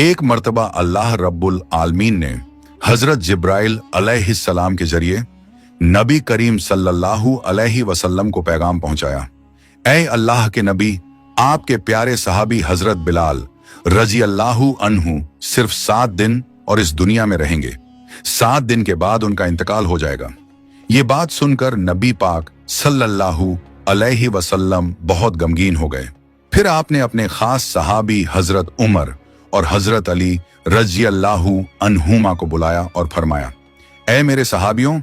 एक मर्तबा अल्लाह रब्बुल आलमीन ने हजरत जिब्राइल अलैहिस्सलाम के जरिए नबी करीम सल्लल्लाहु अलैहि वसल्लम को पैगाम पहुंचाया। ऐ अल्लाह के नबी, आपके प्यारे सहाबी हजरत बिलाल रजी अल्लाहु अन्हु सिर्फ 7 दिन और इस दुनिया में रहेंगे। 7 दिन के बाद उनका इंतकाल हो जाएगा। ये बात सुनकर नबी पाक सल्लल्लाहु अलैहि वसल्लम बहुत गमगीन हो गए। फिर आपने अपने खास सहाबी हजरत उमर और हजरत अली रजी अल्लाहु अन्हुमा को बुलाया और फरमाया, ऐ मेरे सहाबियों,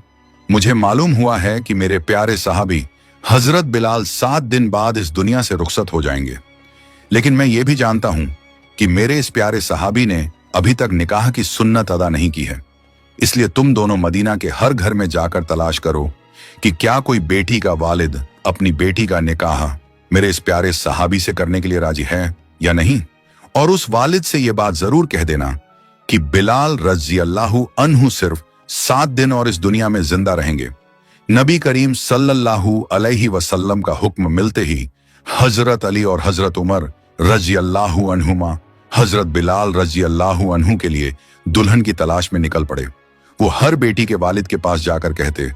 मुझे मालूम हुआ है कि मेरे प्यारे सहाबी हजरत बिलाल 7 दिन बाद इस दुनिया से रुखसत हो जाएंगे, लेकिन मैं ये भी जानता हूं कि मेरे इस प्यारे सहाबी ने अभी तक निकाह की सुन्नत अदा नहीं की है। इसलिए तुम दोनों मदीना के हर घर में जाकर तलाश करो कि क्या कोई बेटी का वालिद अपनी बेटी का निकाह मेरे इस प्यारे सहाबी से करने के लिए राजी है या नहीं। और उस वालिद से यह बात जरूर कह देना कि बिलाल रजी अल्लाहु अन्हु सिर्फ 7 दिन और इस दुनिया में जिंदा रहेंगे। नबी करीम सल्लल्लाहु अलैहि वसल्लम का हुक्म मिलते ही हजरत अली और हजरत उमर रजी अल्लाहु अन्हुमा हजरत बिलाल रजी अल्लाहु अन्हु के लिए दुल्हन की तलाश में निकल पड़े। वो हर बेटी के वालिद के पास जाकर कहते,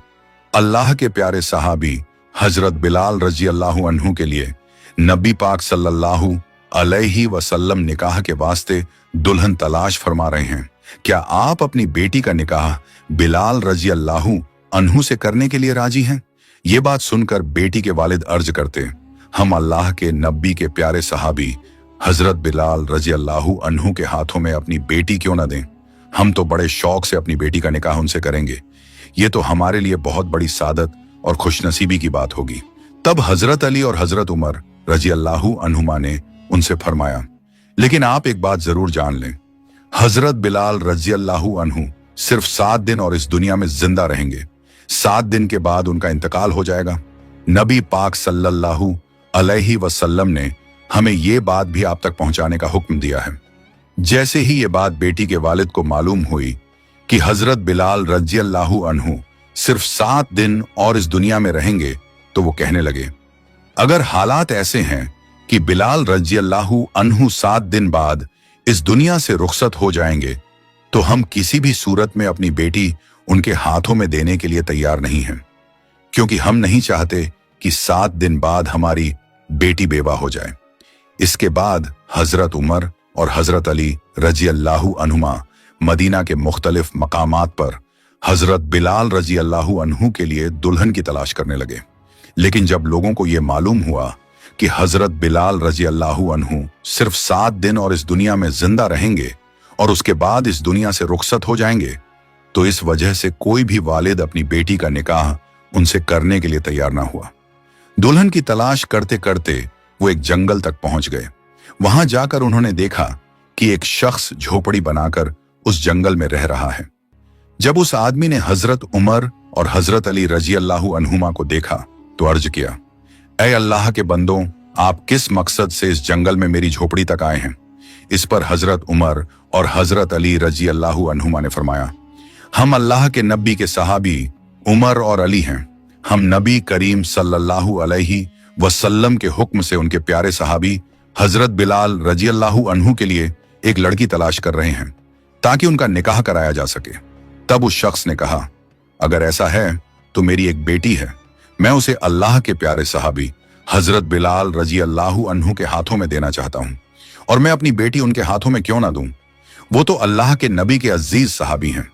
अल्लाह के प्यारे सहाबी हजरत बिलाल रजी अल्लाहु अन्हु के लिए नबी पाक सल्लल्लाहु अलैहि वसल्लम निकाह के वास्ते दुल्हन तलाश फरमा रहे हैं। क्या आप अपनी बेटी का निकाह बिलाल रजी अल्लाहु अन्हु से करने के लिए राजी हैं? ये बात सुनकर बेटी के वालिद अर्ज करते, हम अल्लाह के नबी के प्यारे सहाबी हजरत बिलाल रजी अल्लाहु अन्हु के हाथों में अपनी बेटी क्यों ना दें। हम तो बड़े शौक से अपनी बेटी का निकाह उनसे करेंगे। ये तो हमारे लिए बहुत बड़ी सादत और खुशनसीबी की बात होगी। तब हजरत अली और हजरत उमर रजी अल्लाहु अन्हुमा ने उनसे फरमाया, लेकिन आप एक बात जरूर जान लें, हजरत बिलाल रजी अल्लाहु अन्हु सिर्फ 7 दिन और इस दुनिया में जिंदा रहेंगे। 7 दिन के बाद उनका इंतकाल हो जाएगा। नबी पाक सल्लल्लाहु अलैहि वसल्लम ने हमें ये बात भी आप तक पहुंचाने का हुक्म दिया है। जैसे ही ये बात बेटी के वालिद को मालूम हुई कि हजरत बिलाल रजी अल्लाहु अन्हु सिर्फ 7 दिन और इस दुनिया में रहेंगे, तो वो कहने लगे, अगर हालात ऐसे हैं कि बिलाल रजी अल्लाहु अन्हु 7 दिन बाद इस दुनिया से रुखसत हो जाएंगे, तो हम किसी भी सूरत में अपनी बेटी उनके हाथों में देने के लिए तैयार नहीं हैं, क्योंकि हम नहीं चाहते कि 7 दिन बाद हमारी बेटी बेवा हो जाए। इसके बाद हजरत उमर और हजरत अली रजी अल्लाहु अन्हुमा मदीना के मुख्तलिफ मकामात पर हजरत बिलाल रजी अल्लाहु अन्हु के लिए दुल्हन की तलाश करने लगे। लेकिन जब लोगों को यह मालूम हुआ कि हजरत बिलाल रजी अल्लाहु अन्हु सिर्फ 7 दिन और इस दुनिया में जिंदा रहेंगे और उसके बाद इस दुनिया से रुखसत हो जाएंगे, तो इस वजह से कोई भी वालिद अपनी बेटी का निकाह उनसे करने के लिए तैयार ना हुआ। दुल्हन की तलाश करते करते वो एक जंगल तक पहुंच गए। वहां जाकर उन्होंने देखा कि एक शख्स झोपड़ी बनाकर उस जंगल में रह रहा है। जब उस आदमी ने हजरत उमर और हजरत अली रजी अल्लाहु अन्हुमा को देखा तो अर्ज किया, ऐ अल्लाह के बंदों, आप किस मकसद से इस जंगल में मेरी झोपड़ी तक आए हैं? इस पर हजरत उमर और हजरत अली रजी अल्लाहु अन्हुमा ने फरमाया, हम अल्लाह के नबी के सहाबी उमर और अली हैं। हम नबी करीम सल्लल्लाहु अलैहि वसल्लम के हुक्म से उनके प्यारे सहाबी हजरत बिलाल रजी अल्लाहु अन्हु के लिए एक लड़की तलाश कर रहे हैं ताकि उनका निकाह कराया जा सके। तब उस शख्स ने कहा, अगर ऐसा है तो मेरी एक बेटी है, मैं उसे अल्लाह के प्यारे सहाबी हजरत बिलाल रजी अल्लाहु अन्हु के हाथों में देना चाहता हूं, और मैं अपनी बेटी उनके हाथों में क्यों ना दूं? वो तो अल्लाह के नबी के अजीज सहाबी हैं।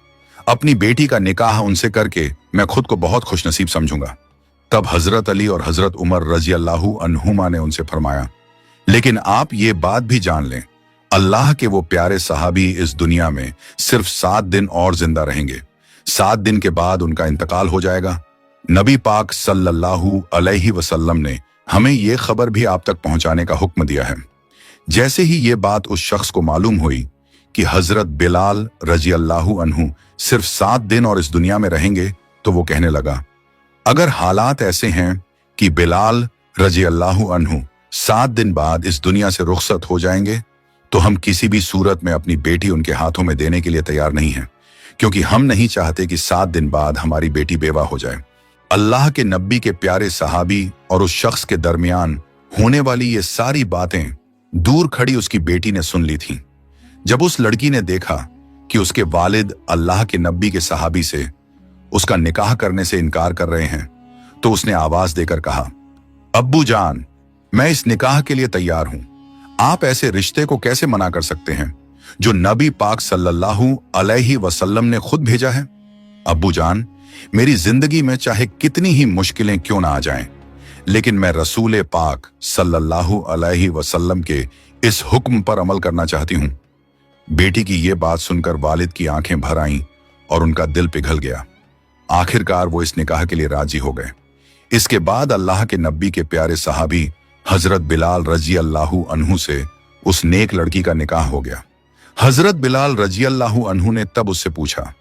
अपनी बेटी का निकाह उनसे करके मैं खुद को बहुत खुशनसीब समझूंगा। तब हजरत अली और हजरत उमर रजी अल्लाहु अन्हुमा ने उनसे फरमाया, लेकिन आप ये बात भी जान लें, अल्लाह के वो प्यारे सहाबी इस दुनिया में सिर्फ 7 दिन और जिंदा रहेंगे। 7 दिन के बाद उनका इंतकाल हो जाएगा। नबी पाक सल्लल्लाहु अलैहि वसल्लम ने हमें ये खबर भी आप तक पहुंचाने का हुक्म दिया है। जैसे ही ये बात उस शख्स को मालूम हुई कि हजरत बिलाल रजी अल्लाहु अन्हु सिर्फ 7 दिन और इस दुनिया में रहेंगे, तो वो कहने लगा, अगर हालात ऐसे हैं कि बिलाल रजी अल्लाहु अन्हु 7 दिन बाद इस दुनिया से रुखसत हो जाएंगे, तो हम किसी भी सूरत में अपनी बेटी उनके हाथों में देने के लिए तैयार नहीं हैं, क्योंकि हम नहीं चाहते कि 7 दिन बाद हमारी बेटी बेवा हो जाए। अल्लाह के नबी के प्यारे सहाबी और उस शख्स के दरमियान होने वाली ये सारी बातें दूर खड़ी उसकी बेटी ने सुन ली थी। जब उस लड़की ने देखा कि उसके वालिद अल्लाह के नबी के सहाबी से उसका निकाह करने से इनकार कर रहे हैं, तो उसने आवाज देकर कहा, अब्बू जान, मैं इस निकाह के लिए तैयार हूं। आप ऐसे रिश्ते को कैसे मना कर सकते हैं जो नबी पाक सल्लल्लाहु अलैहि वसल्लम ने खुद भेजा है? अब्बू जान, मेरी जिंदगी में चाहे कितनी ही मुश्किलें क्यों ना आ जाएं, लेकिन मैं रसूल पाक सल्लल्लाहु अलैहि वसल्लम के इस हुक्म पर अमल करना चाहती हूं। बेटी की यह बात सुनकर वालिद की आंखें भर आईं और उनका दिल पिघल गया। आखिरकार वो इस निकाह के लिए राजी हो गए। इसके बाद अल्लाह के नबी के प्यारे सहाबी हजरत बिलाल रजी अल्लाहु अन्हु से उस नेक लड़की का निकाह हो गया। हजरत बिलाल रजी अल्लाहु अन्हु ने तब उससे पूछा,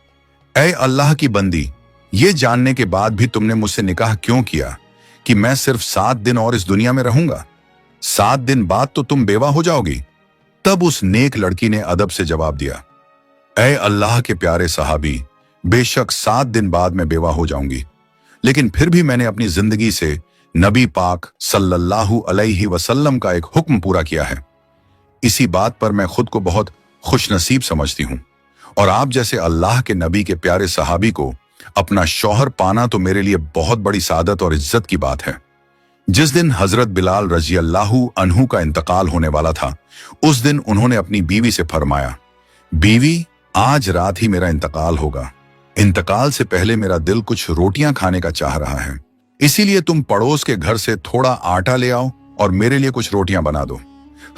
ऐ अल्लाह की बंदी, ये जानने के बाद भी तुमने मुझसे निकाह क्यों किया कि मैं सिर्फ 7 दिन और इस दुनिया में रहूंगा? 7 दिन बाद तो तुम बेवा हो जाओगी। तब उस नेक लड़की ने अदब से जवाब दिया, ऐ अल्लाह के प्यारे सहाबी, बेशक 7 दिन बाद मैं बेवा हो जाऊंगी, लेकिन फिर भी मैंने अपनी जिंदगी से नबी पाक सल्लल्लाहु अलैहि वसल्लम का एक हुक्म पूरा किया है। इसी बात पर मैं खुद को बहुत खुशनसीब समझती हूं, और आप जैसे अल्लाह के नबी के प्यारे सहाबी को अपना शौहर पाना तो मेरे लिए बहुत बड़ी सादत और इज्जत की बात है। जिस दिन हजरत बिलाल रजी अल्लाहु अन्हु का इंतकाल होने वाला था, उस दिन उन्होंने अपनी बीवी से फरमाया, बीवी, आज रात ही मेरा इंतकाल होगा। इंतकाल से पहले मेरा दिल कुछ रोटियां खाने का चाह रहा है, इसीलिए तुम पड़ोस के घर से थोड़ा आटा ले आओ और मेरे लिए कुछ रोटियां बना दो।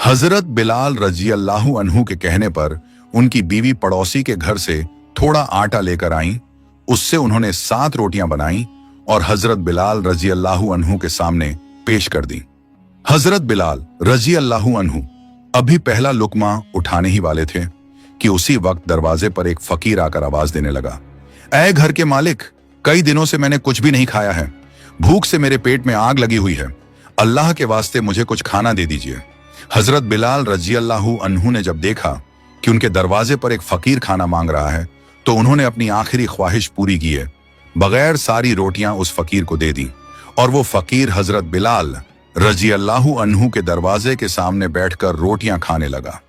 हजरत बिलाल रजी अल्लाहु अन्हु के कहने पर उनकी बीवी पड़ोसी के घर से थोड़ा आटा लेकर आईं। उससे उन्होंने 7 रोटियां बनाईं और हजरत बिलाल रजी अल्लाहु अन्हु के सामने पेश कर दी। हजरत बिलाल रजी अल्लाहु अन्हु अभी पहला लुकमा उठाने ही वाले थे कि उसी वक्त दरवाजे पर एक फकीर आकर आवाज देने लगा, ऐ घर के मालिक, कई दिनों से मैंने कुछ भी नहीं खाया है, भूख से मेरे पेट में आग लगी हुई है, अल्लाह के वास्ते मुझे कुछ खाना दे दीजिए। हजरत बिलाल रजी अल्लाहु अन्हु ने जब देखा कि उनके दरवाजे पर एक फकीर खाना मांग रहा है, तो उन्होंने अपनी आखिरी ख्वाहिश पूरी किए बगैर सारी रोटियां उस फकीर को दे दी, और वो फकीर हजरत बिलाल रजी अल्लाहु अन्हु के दरवाजे के सामने बैठकर रोटियां खाने लगा।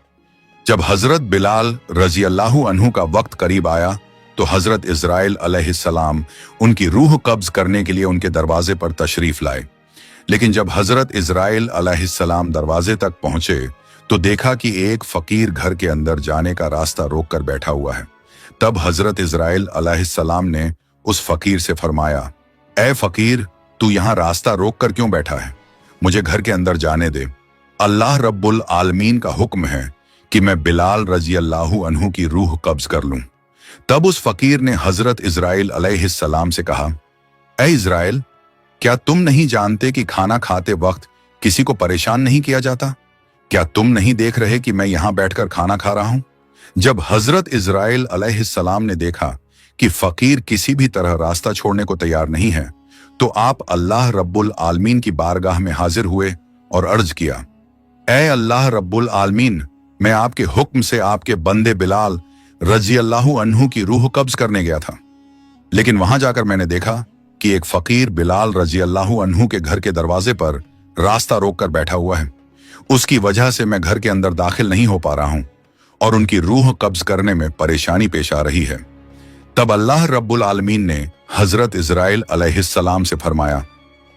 जब हजरत बिलाल रजी अल्लाहु अन्हु का वक्त करीब आया, तो हजरत इजराइल अलैहिस्सलाम उनकी रूह कब्ज करने के लिए उनके दरवाजे पर तशरीफ लाए। लेकिन जब हजरत इजराइल अलैहिस्सलाम दरवाजे तक पहुंचे, तो देखा कि एक फकीर घर के अंदर जाने का रास्ता रोककर बैठा हुआ है। तब हजरत इजराइल अलैहिस्सलाम ने उस फकीर से फरमाया, ऐ फकीर, तू यहां रास्ता रोक कर क्यों बैठा है? मुझे घर के अंदर जाने दे। अल्लाह रब्बुल आलमीन का हुक्म है कि मैं बिलाल रजी अल्लाहु अन्हु की रूह कब्ज कर लूं। तब उस फकीर ने हजरत इजराइल अलैहिस्सलाम से कहा, ऐ इजराइल, क्या तुम नहीं जानते कि खाना खाते वक्त किसी को परेशान नहीं किया जाता? क्या तुम नहीं देख रहे कि मैं यहां बैठकर खाना खा रहा हूं? जब हजरत इजराइल अलैहिस्सलाम ने देखा कि फकीर किसी भी तरह रास्ता छोड़ने को तैयार नहीं है, तो आप अल्लाह रब्बुल आलमीन की बारगाह में हाजिर हुए और अर्ज किया, ऐ अल्लाह रब्बुल आलमीन, मैं आपके हुक्म से आपके बंदे बिलाल रजी अल्लाहु अन्हु की रूह कब्ज करने गया था, लेकिन वहां जाकर मैंने देखा कि एक फकीर बिलाल रजी अल्लाहु अन्हु के घर के दरवाजे पर रास्ता रोककर बैठा हुआ है। उसकी वजह से मैं घर के अंदर दाखिल नहीं हो पा रहा हूं और उनकी रूह कब्ज करने में परेशानी पेश आ रही है। तब अल्लाह रब्बुल आलमीन ने हजरत इजराइल अलैहिस्सलाम से फरमाया,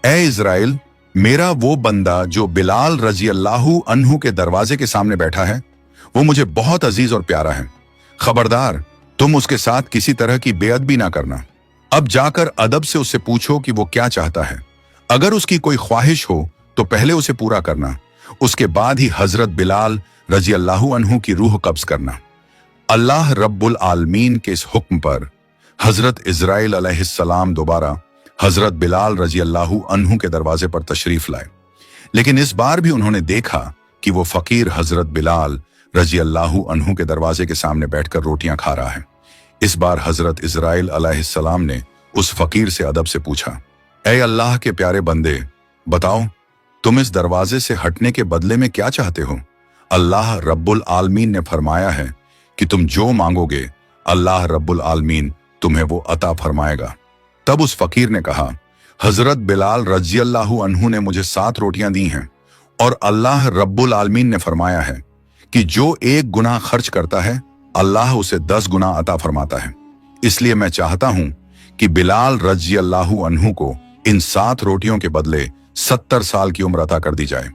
ए इजराइल, मेरा वो बंदा जो बिलाल रजी अल्लाहु अन्हु के दरवाजे के सामने बैठा है, वो मुझे बहुत अजीज और प्यारा है। खबरदार, तुम उसके साथ किसी तरह की बेअदबी ना करना। अब जाकर अदब से उससे पूछो कि वो क्या चाहता है। अगर उसकी कोई ख्वाहिश हो तो पहले उसे पूरा करना, उसके बाद ही हजरत बिलाल रजी अल्लाहु अन्हु की रूह कब्ज करना। अल्लाह रब्बुल आलमीन के इस हुक्म पर हजरत इजराइल अलैहिस्सलाम दोबारा हजरत बिलाल रजी अल्लाहु अन्हु के दरवाजे पर तशरीफ लाए, लेकिन इस बार भी उन्होंने देखा कि वो फकीर हजरत बिलाल रजी अल्लाहु अन्हु के दरवाजे के सामने बैठकर रोटियां खा रहा है। इस बार हजरत इजराइल अलैहिस्सलाम ने उस फकीर से अदब से पूछा, ऐ अल्लाह के प्यारे बंदे, बताओ तुम इस दरवाजे से हटने के बदले में क्या चाहते हो? अल्लाह रब्बुल आलमीन ने फरमाया है कि तुम जो मांगोगे अल्लाह रब्बुल आलमीन तुम्हें वो अता फरमाएगा। तब उस फकीर ने कहा, हजरत बिलाल रजी अल्लाहु अन्हु ने मुझे 7 रोटियां दी हैं और अल्लाह रब्बुल आलमीन ने फरमाया है कि जो एक गुना खर्च करता है अल्लाह उसे 10 गुना अता फरमाता है। इसलिए मैं चाहता हूं कि बिलाल रजी अल्लाहु अन्हु को इन 7 रोटियों के बदले 70 साल की उम्र अता कर दी जाए।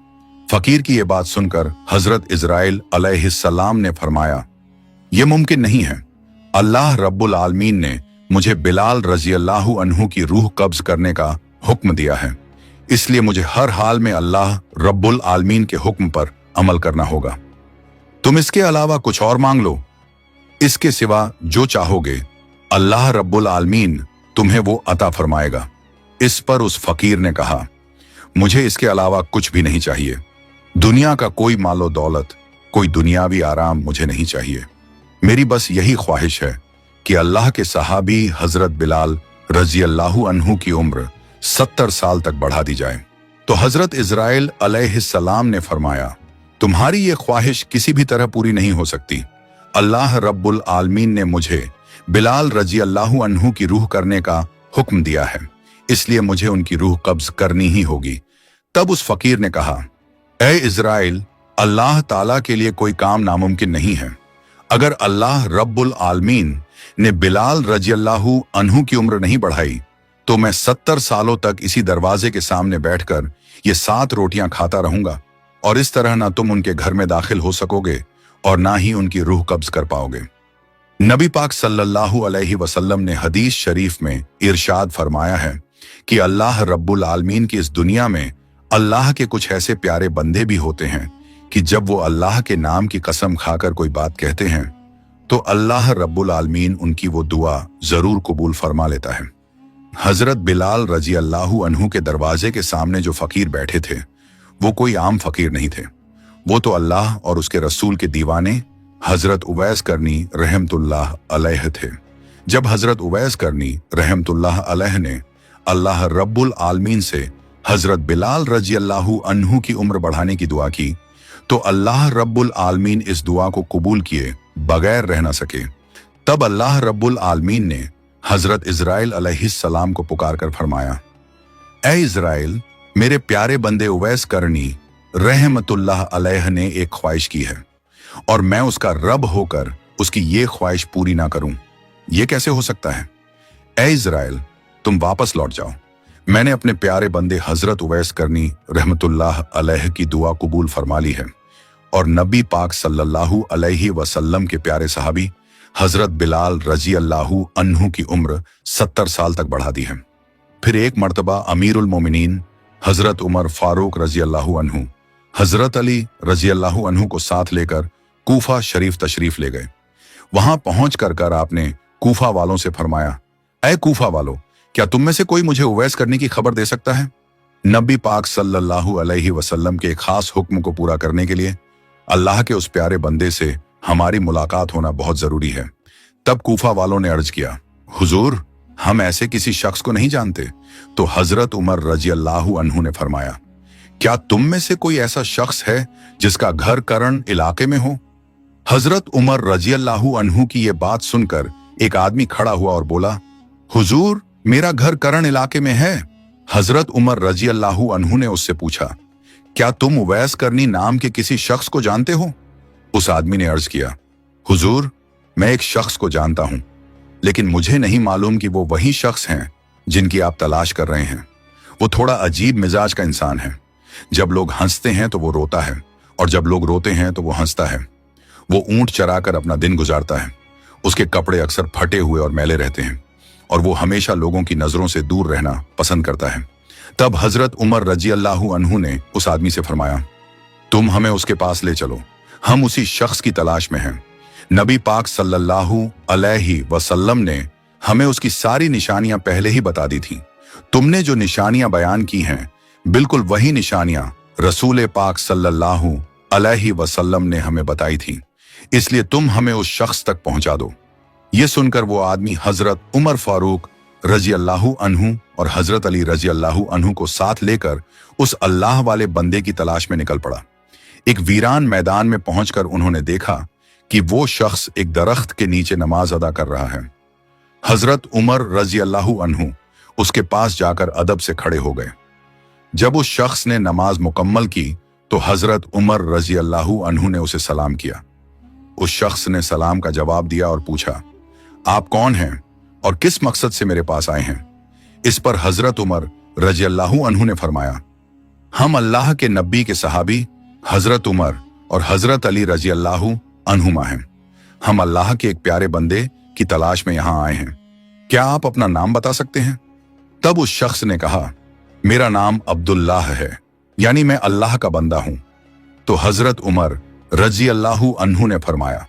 फकीर की यह बात सुनकर हजरत इजराइल अलैहिस्सलाम ने फरमाया, यह मुमकिन नहीं है। अल्लाह रब्बुल आलमीन ने मुझे बिलाल रजी अल्लाहु अन्हु की रूह कब्ज करने का हुक्म दिया है, इसलिए मुझे हर हाल में अल्लाह रब्बुल आलमीन के हुक्म पर अमल करना होगा। तुम इसके अलावा कुछ और मांग लो, इसके सिवा जो चाहोगे अल्लाह रब्बुल आलमीन तुम्हें वो अता फरमाएगा। इस पर उस फकीर ने कहा, मुझे इसके अलावा कुछ भी नहीं चाहिए। दुनिया का कोई मालो दौलत, कोई दुनियावी आराम मुझे नहीं चाहिए। मेरी बस यही ख्वाहिश है कि अल्लाह के सहाबी हजरत बिलाल रजी अल्लाहु अन्हु की उम्र 70 साल तक बढ़ा दी जाए। तो हजरत इजराइल अलैहिस्सलाम ने फरमाया, तुम्हारी ये ख्वाहिश किसी भी तरह पूरी नहीं हो सकती। अल्लाह रब्बुल आलमीन ने मुझे बिलाल रजी अल्लाहु अन्हु की रूह करने का हुक्म दिया है, इसलिए मुझे उनकी रूह कब्ज करनी ही होगी। तब उस फकीर ने कहा, ए इजराइल, अल्लाह ताला के लिए कोई काम नामुमकिन नहीं है। अगर अल्लाह रब्बुल आलमीन ने बिलाल रजी अल्लाहु अन्हु की उम्र नहीं बढ़ाई तो मैं 70 सालों तक इसी दरवाजे के सामने बैठकर ये 7 रोटियां खाता रहूंगा, और इस तरह ना तुम उनके घर में दाखिल हो सकोगे और ना ही उनकी रूह कब्ज कर पाओगे। नबी पाक सल्लल्लाहु अलैहि वसल्लम ने हदीस शरीफ में इरशाद फरमाया है कि अल्लाह रब्बुल आलमीन की इस दुनिया में अल्लाह के कुछ ऐसे प्यारे बंदे भी होते हैं कि जब वो अल्लाह के नाम की कसम खाकर कोई बात कहते हैं तो अल्लाह रब्बुल आलमीन उनकी वो दुआ जरूर कबूल फरमा लेता है। हजरत बिलाल रजी अल्लाहु अन्हु के दरवाजे के सामने जो फकीर बैठे थे वो कोई आम फकीर नहीं थे, वो तो अल्लाह और उसके रसूल के दीवाने हजरत उवैस करनी रहमतुल्लाह अलैह थे। जब हजरत उवैस करनी रहमतुल्लाह अलैह ने अल्लाह रब्बुल आलमीन से हजरत बिलाल रजी अल्लाहु अन्हु की उम्र बढ़ाने की दुआ की तो अल्लाह रब्बुल आलमीन इस दुआ को कबूल किए बगैर रह ना सके। तब अल्लाह रब्बुल आलमीन ने हजरत इजराइल अलैहिस्सलाम को पुकार कर फरमाया, ए इजराइल, मेरे प्यारे बंदे उवैस करनी रहमतुल्लाह अलैह ने एक ख्वाहिश की है और मैं उसका रब होकर उसकी ये ख्वाहिश पूरी ना करूं, ये कैसे हो सकता है? ए इजराइल, तुम वापस लौट जाओ। मैंने अपने प्यारे बंदे हजरत उवैस करनी रहमतुल्लाह अलैह की दुआ कबूल फरमा ली है और नबी पाक सल्लल्लाहु अलैहि वसल्लम के प्यारे सहाबी हजरत बिलाल रजी अल्लाहु अन्हु की उम्र 70 साल तक बढ़ा दी है। फिर एक मर्तबा अमीरुल मोमिनीन हजरत उमर फारूक रजी अल्लाहु अन्हु हजरत अली रजी अल्लाहु अन्हु को साथ लेकर कूफा शरीफ तशरीफ ले गए। वहां पहुंच कर आपने कूफा वालों से फरमाया, ऐ कूफा वालों, क्या तुम में से कोई मुझे उवैस करने की खबर दे सकता है? नबी पाक सल्लल्लाहु अलैहि वसल्लम के एक खास हुक्म को पूरा करने के लिए अल्लाह के उस प्यारे बंदे से हमारी मुलाकात होना बहुत जरूरी है। तब कूफा वालों ने अर्ज किया, हुजूर, हम ऐसे किसी शख्स को नहीं जानते। तो हजरत उमर रजी अल्लाहु अन्हु ने फरमाया, क्या तुम में से कोई ऐसा शख्स है जिसका घर करण इलाके में हो? हजरत उमर रजी अल्लाहु अन्हु की यह बात सुनकर एक आदमी खड़ा हुआ और बोला, हुजूर, मेरा घर करण इलाके में है। हजरत उमर रजी अल्लाहु अन्हु ने उससे पूछा, क्या तुम उवैस करनी नाम के किसी शख्स को जानते हो? उस आदमी ने अर्ज किया, हुजूर, मैं एक शख्स को जानता हूं, लेकिन मुझे नहीं मालूम कि वो वही शख्स हैं जिनकी आप तलाश कर रहे हैं। वो थोड़ा अजीब मिजाज का इंसान है। जब लोग हंसते हैं तो वो रोता है और जब लोग रोते हैं तो वो हंसता है। वो ऊंट चराकर अपना दिन गुजारता है। उसके कपड़े अक्सर फटे हुए और मैले रहते हैं और वो हमेशा लोगों की नजरों से दूर रहना पसंद करता है। तब हजरत उमर रजी अल्लाहु अन्हु ने उस आदमी से फरमाया, तुम हमें उसके पास ले चलो, हम उसी शख्स की तलाश में हैं। नबी पाक सल्लल्लाहु अलैहि वसल्लम ने हमें उसकी सारी निशानियां पहले ही बता दी थी। तुमने जो निशानियां बयान की हैं, बिल्कुल वही निशानियां रसूल पाक सल्लल्लाहु अलैहि वसल्लम ने हमें बताई थी, इसलिए तुम हमें उस शख्स तक पहुंचा दो। ये सुनकर वो आदमी हजरत उमर फारूक रजी अल्लाहु अन्हु और हजरत अली रजी अल्लाहु अन्हु को साथ लेकर उस अल्लाह वाले बंदे की तलाश में निकल पड़ा। एक वीरान मैदान में पहुंचकर उन्होंने देखा कि वो शख्स एक दरख्त के नीचे नमाज अदा कर रहा है। हजरत उमर रजी अल्लाहु अन्हु उसके पास जाकर अदब से खड़े हो गए। जब उस शख्स ने नमाज मुकम्मल की तो हजरत उमर रजी अल्लाहु अन्हु ने उसे सलाम किया। उस शख्स ने सलाम का जवाब दिया और पूछा, आप कौन हैं और किस मकसद से मेरे पास आए हैं? इस पर हजरत उमर रजी अल्लाहु अन्हु ने फरमाया, हम अल्लाह के नबी के सहाबी हजरत उमर और हजरत अली रजी अल्लाहु अन्हुमा हैं। हम अल्लाह के एक प्यारे बंदे की तलाश में यहां आए हैं। क्या आप अपना नाम बता सकते हैं? तब उस शख्स ने कहा, मेरा नाम अब्दुल्लाह है, यानी मैं अल्लाह का बंदा हूं। तो हजरत उमर रजी अल्लाहु अन्हु ने फरमाया,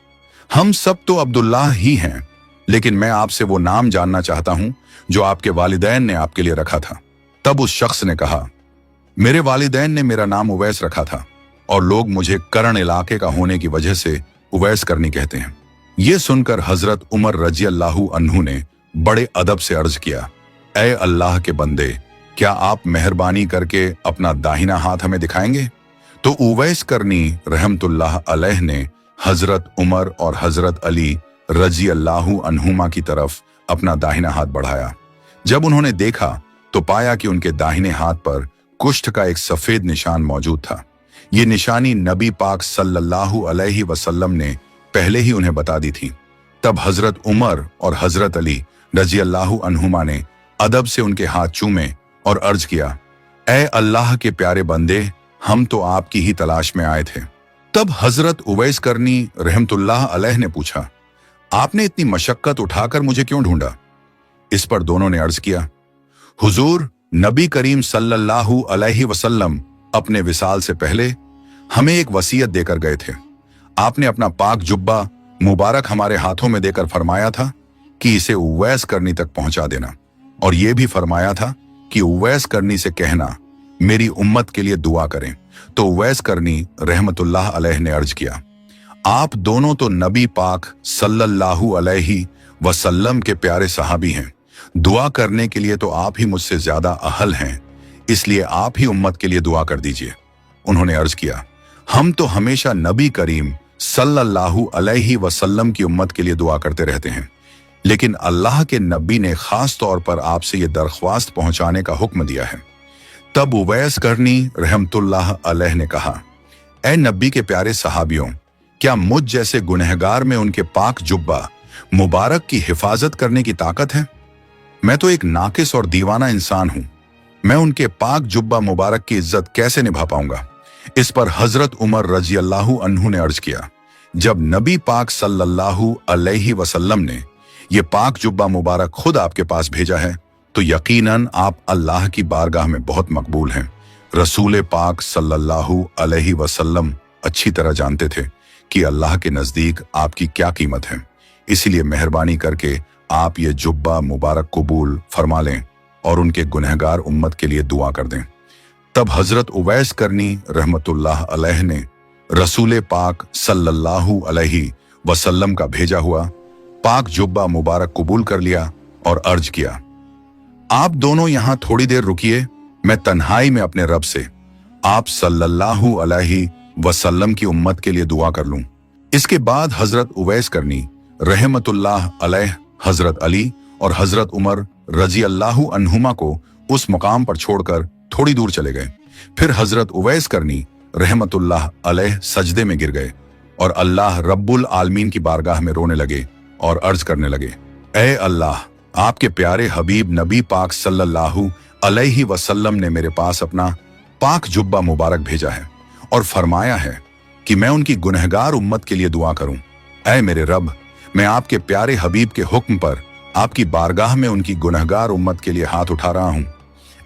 हम सब तो अब्दुल्लाह ही हैं, लेकिन मैं आपसे वो नाम जानना चाहता हूं जो आपके वालिदैन ने आपके लिए रखा था। तब उस शख्स ने कहा, मेरे वालिदैन ने मेरा नाम उवैस रखा था और लोग मुझे करण इलाके का होने की वजह से उवैस करनी कहते हैं। यह सुनकर हजरत उमर रजी अल्लाहु अन्हु ने बड़े अदब से अर्ज किया, ऐ अल्लाह के बंदे, क्या आप मेहरबानी करके अपना दाहिना हाथ हमें दिखाएंगे? तो उवैस करनी रहमतुल्लाह अलैह ने हजरत उमर और हजरत अली रजी अल्लाहु अन्हुमा की तरफ अपना दाहिना हाथ बढ़ाया। जब उन्होंने देखा तो पाया कि उनके दाहिने हाथ पर कुष्ठ का एक सफेद निशान मौजूद था। ये निशानी नबी पाक सल्लल्लाहु अलैहि वसल्लम ने पहले ही उन्हें बता दी थी। तब हजरत उमर और हजरत अली रजी अल्लाहु अन्हुमा ने अदब से उनके हाथ चूमे और अर्ज किया, ऐ अल्लाह के प्यारे बंदे, हम तो आपकी ही तलाश में आए थे। तब हजरत उवैस करनी रहमतुल्लाह अलैह ने पूछा, आपने इतनी मशक्कत उठाकर मुझे क्यों ढूंढा? इस पर दोनों ने अर्ज किया, हुजूर, नबी करीम सल्लल्लाहु अलैहि वसल्लम अपने विसाल से पहले हमें एक वसीयत देकर गए थे। आपने अपना पाक जुब्बा मुबारक हमारे हाथों में देकर फरमाया था कि इसे उवैस करनी तक पहुंचा देना, और यह भी फरमाया था कि उवैस करनी से कहना मेरी उम्मत के लिए दुआ करें। तो उवैस करनी रहमतुल्लाह अलैह ने अर्ज किया, आप दोनों तो नबी पाक सल्लल्लाहु अलैहि वसल्लम के प्यारे सहाबी हैं। दुआ करने के लिए तो आप ही मुझसे ज्यादा अहल हैं, इसलिए आप ही उम्मत के लिए दुआ कर दीजिए। उन्होंने अर्ज किया, हम तो हमेशा नबी करीम सल्लल्लाहु अलैहि वसल्लम की उम्मत के लिए दुआ करते रहते हैं, लेकिन अल्लाह के नबी ने खास तौर पर आपसे ये दरख्वास्त पहुंचाने का हुक्म दिया है। तब उवैस करनी रहमतुल्लाह अलैह ने कहा, ऐ नबी के प्यारे सहाबियों, क्या मुझ जैसे गुनहगार में उनके पाक जुब्बा मुबारक की हिफाजत करने की ताकत है? मैं तो एक नाकिस और दीवाना इंसान हूं, मैं उनके पाक जुब्बा मुबारक की इज्जत कैसे निभा पाऊंगा? इस पर हजरत उमर रजी अल्लाहु अन्हु ने अर्ज किया, जब नबी पाक सल्लल्लाहु अलैहि वसल्लम ने ये पाक जुब्बा मुबारक खुद आपके पास भेजा है तो यकीनन आप अल्लाह की बारगाह में बहुत मकबूल हैं। रसूल पाक सल्लल्लाहु अलैहि वसल्लम अच्छी तरह जानते थे कि अल्लाह के नजदीक आपकी क्या कीमत है, इसीलिए मेहरबानी करके आप ये जुब्बा मुबारक कबूल फरमा लें और उनके गुनहगार उम्मत के लिए दुआ कर दें। तब हजरत उवैस करनी रहमतुल्लाह अलैह ने रसूल पाक सल्लल्लाहु अलैहि वसल्लम का भेजा हुआ पाक जुब्बा मुबारक कबूल कर लिया और अर्ज किया, आप दोनों यहां थोड़ी देर रुकिए, मैं तन्हाई में अपने रब से आप सल्लल्लाहु अलैहि वसल्लम की उम्मत के लिए दुआ कर लूं। इसके बाद हजरत उवैस करनी रहमतुल्लाह अलैह हजरत अली और हजरत उमर रजी अल्लाहु अन्हुमा को उस मुकाम पर छोड़कर थोड़ी दूर चले गए। फिर हजरत उवैस करनी रहमतुल्लाह अलैह सजदे में गिर गए और अल्लाह रब्बुल आलमीन की बारगाह में रोने लगे और अर्ज करने लगे, ऐ अल्लाह, आपके प्यारे हबीब नबी पाक सल्लल्लाहु अलैहि वसल्लम ने मेरे पास अपना पाक जुब्बा मुबारक भेजा है और फरमाया है कि मैं उनकी गुनहगार उम्मत के लिए दुआ करूं। ऐ मेरे रब, मैं आपके प्यारे हबीब के हुक्म पर आपकी बारगाह में उनकी गुनहगार उम्मत के लिए हाथ उठा रहा हूं।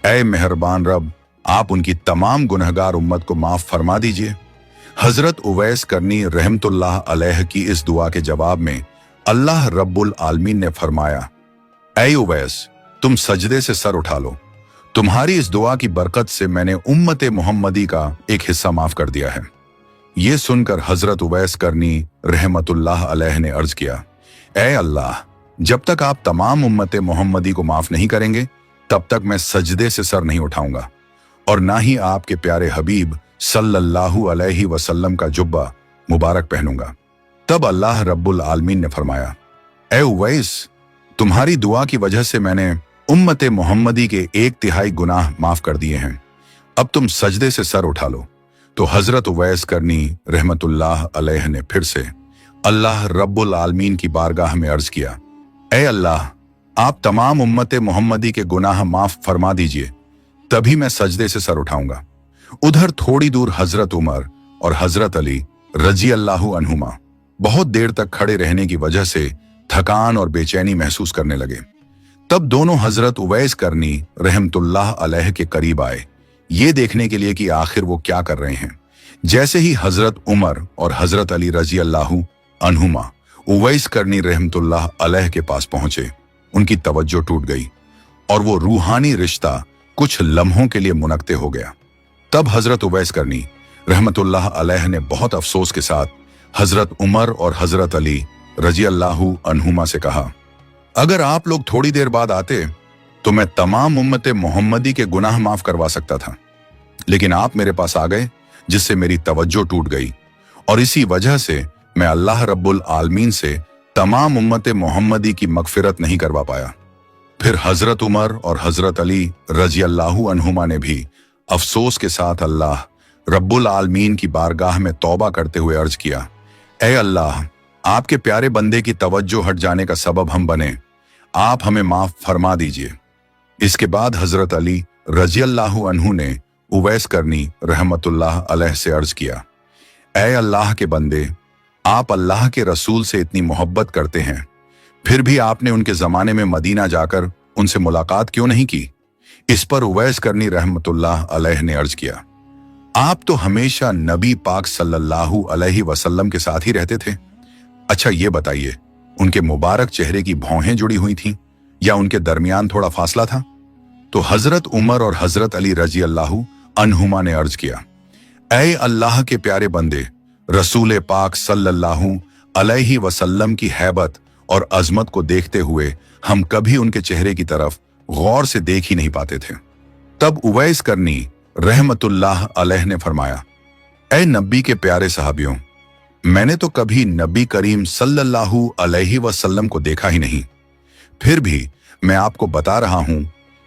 ऐ मेहरबान रब, आप उनकी तमाम गुनहगार उम्मत को माफ फरमा दीजिए। हजरत उवैस करनी रहमतुल्लाह अलैह की इस दुआ के जवाब में अल्लाह रब्बुल आलमीन ने फरमाया, ऐ उवैस, तुम सजदे से सर उठा लो, तुम्हारी इस दुआ की बरकत से मैंने उम्मत मोहम्मदी का एक हिस्सा माफ कर दिया है। ये सुनकर हजरत उवैस करनी रहमतुल्लाह अलैह ने अर्ज किया, ऐ अल्लाह, जब तक आप तमाम उम्मत मोहम्मदी को माफ नहीं करेंगे तब तक मैं सजदे से सर नहीं उठाऊंगा और ना ही आपके प्यारे हबीब सल्लल्लाहु अलैहि वसल्लम का जुब्बा मुबारक पहनूंगा। तब अल्लाह रब्बुल आलमीन ने फरमाया, ऐ उवैस, तुम्हारी दुआ की वजह से मैंने उम्मत मोहम्मदी के 1/3 गुनाह माफ कर दिए हैं, अब तुम सजदे से सर उठा लो। तो हजरत उवैस करनी रहमतुल्लाह अलैह ने फिर से अल्लाह रब्बुल आलमीन की बारगाह में अर्ज किया, ए अल्लाह, आप तमाम उम्मत मोहम्मदी के गुनाह माफ फरमा दीजिए, तभी मैं सजदे से सर उठाऊंगा। उधर थोड़ी दूर हजरत उमर और हजरत अली रजी अल्लाहु अन्हुमा बहुत देर तक खड़े रहने की वजह से थकान और बेचैनी महसूस करने लगे। तब दोनों हजरत उवैस करनी रहमतुल्लाह अलैह के करीब आए, ये देखने के लिए कि आखिर वो क्या कर रहे हैं। जैसे ही हजरत उमर और हजरत अली रजी अल्लाहु अन्हुमा उवैस करनी रहमतुल्लाह अलैह के पास पहुंचे, उनकी तवज्जो टूट गई और वो रूहानी रिश्ता कुछ लम्हों के लिए मुनक्ते हो गया। तब हजरत उवैस करनी रहमतुल्लाह अलैह ने बहुत अफसोस के साथ हजरत उमर और हजरत अली रजी अल्लाहु अन्हुमा से कहा, अगर आप लोग थोड़ी देर बाद आते तो मैं तमाम उम्मत मोहम्मदी के गुनाह माफ करवा सकता था, लेकिन आप मेरे पास आ गए जिससे मेरी तवज्जो टूट गई और इसी वजह से मैं अल्लाह रब्बुल आलमीन से तमाम उम्मत मोहम्मदी की मगफिरत नहीं करवा पाया। फिर हजरत उमर और हजरत अली रजी अल्लाहु अन्हुमा ने भी अफसोस के साथ अल्लाह रब्बुल आलमीन की बारगाह में तौबा करते हुए अर्ज किया, ए अल्लाह, आपके प्यारे बंदे की तवज्जो हट जाने का सबब हम बने, आप हमें माफ फरमा दीजिए। इसके बाद हजरत अली रजी अल्लाहु अन्हु ने उवैस करनी रहमतुल्लाह अलैह से अर्ज किया, ए अल्लाह के बंदे, आप अल्लाह के रसूल से इतनी मोहब्बत करते हैं, फिर भी आपने उनके जमाने में मदीना जाकर उनसे मुलाकात क्यों नहीं की? इस पर उवैस करनी रहमतुल्लाह अलैह ने अर्ज किया, आप तो हमेशा नबी पाक सल्लल्लाहु अलैहि वसल्लम के साथ ही रहते थे। अच्छा ये बताइए, उनके मुबारक चेहरे की भौहें जुड़ी हुई थीं या उनके दरमियान थोड़ा फासला था? तो हजरत उमर और हजरत अली रजी अल्लाहु अन्हुमा ने अर्ज किया, ऐ अल्लाह के प्यारे बंदे, रसूल पाक सल्लल्लाहु अलैहि वसल्लम की हैबत और अजमत को देखते हुए हम कभी उनके चेहरे की तरफ गौर से देख ही नहीं पाते थे। तब उवैस करनी रहमतुल्लाह अलैह ने फरमाया, ऐ नबी के प्यारे सहाबियों, मैंने तो कभी नबी करीम सल्लल्लाहु अलैहि वसल्लम को देखा ही नहीं, फिर भी मैं आपको बता रहा हूं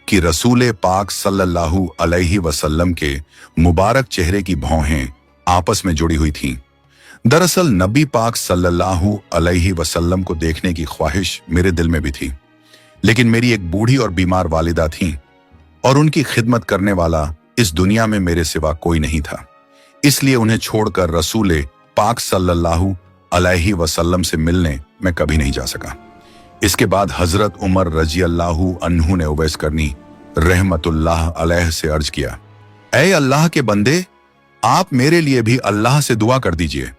कि रसूल पाक सल्लल्लाहु अलैहि वसल्लम के मुबारक चेहरे की भौहें आपस में जुड़ी हुई थीं। दरअसल नबी पाक सल्लल्लाहु अलैहि वसल्लम को देखने की ख्वाहिश मेरे दिल में भी थी, लेकिन मेरी एक बूढ़ी और बीमार वालिदा थीं और उनकी खिदमत करने वाला इस दुनिया में मेरे सिवा कोई नहीं था, इसलिए उन्हें छोड़कर रसूल पाक सल्लल्लाहु अलैहि वसल्लम से मिलने मैं कभी नहीं जा सका। इसके बाद हजरत उमर रजी अल्लाहु अन्हु ने उवैस करनी रहमतुल्लाह अलैह से अर्ज किया, ऐ अल्लाह के बंदे, आप मेरे लिए भी अल्लाह से दुआ कर दीजिए।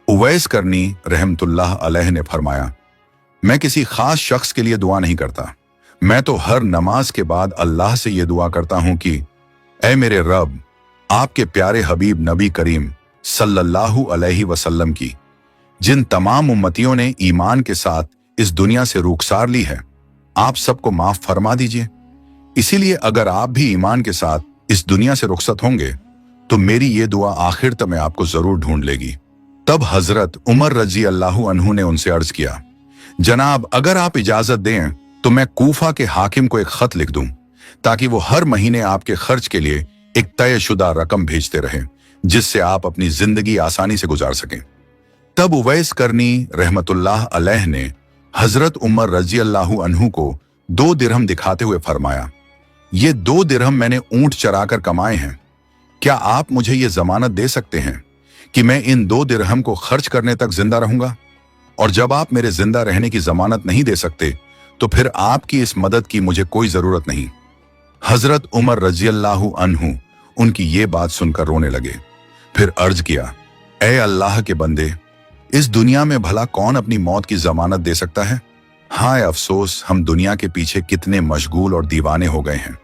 उवैस करनी रहमतुल्लाह अलैह ने फरमाया, मैं किसी खास शख्स के लिए दुआ नहीं करता, मैं तो हर नमाज के बाद अल्लाह से यह दुआ करता हूं कि ऐ मेरे रब, आपके प्यारे हबीब नबी करीम सल्लल्लाहु अलैहि वसल्लम की जिन तमाम उम्मतियों ने ईमान के साथ इस दुनिया से रुखसार ली है, आप सबको माफ फरमा दीजिए। इसीलिए अगर आप भी ईमान के साथ इस दुनिया से रुखसत होंगे तो मेरी ये दुआ आखिर तक में आपको जरूर ढूंढ लेगी। तब हजरत उमर रजी अल्लाहु अन्हु ने उनसे अर्ज किया, जनाब, अगर आप इजाजत दें तो मैं कूफा के हाकिम को एक खत लिख दूं ताकि वो हर महीने आपके खर्च के लिए एक तयशुदा रकम भेजते रहें, जिससे आप अपनी जिंदगी आसानी से गुजार सकें। तब उवैस करनी रहमतुल्लाह अलैह ने हजरत उमर रजी अल्लाहु अन्हु को 2 दिरहम दिखाते हुए फरमाया, ये 2 दिरहम मैंने ऊंट चराकर कमाए हैं, क्या आप मुझे ये जमानत दे सकते हैं कि मैं इन 2 दिरहम को खर्च करने तक जिंदा रहूंगा? और जब आप मेरे जिंदा रहने की जमानत नहीं दे सकते तो फिर आपकी इस मदद की मुझे कोई जरूरत नहीं। हजरत उमर रजी अल्लाहु अन्हु उनकी ये बात सुनकर रोने लगे, फिर अर्ज किया, ऐ अल्लाह के बंदे, इस दुनिया में भला कौन अपनी मौत की जमानत दे सकता है? हाय अफसोस, हम दुनिया के पीछे कितने मशगूल और दीवाने हो गए हैं।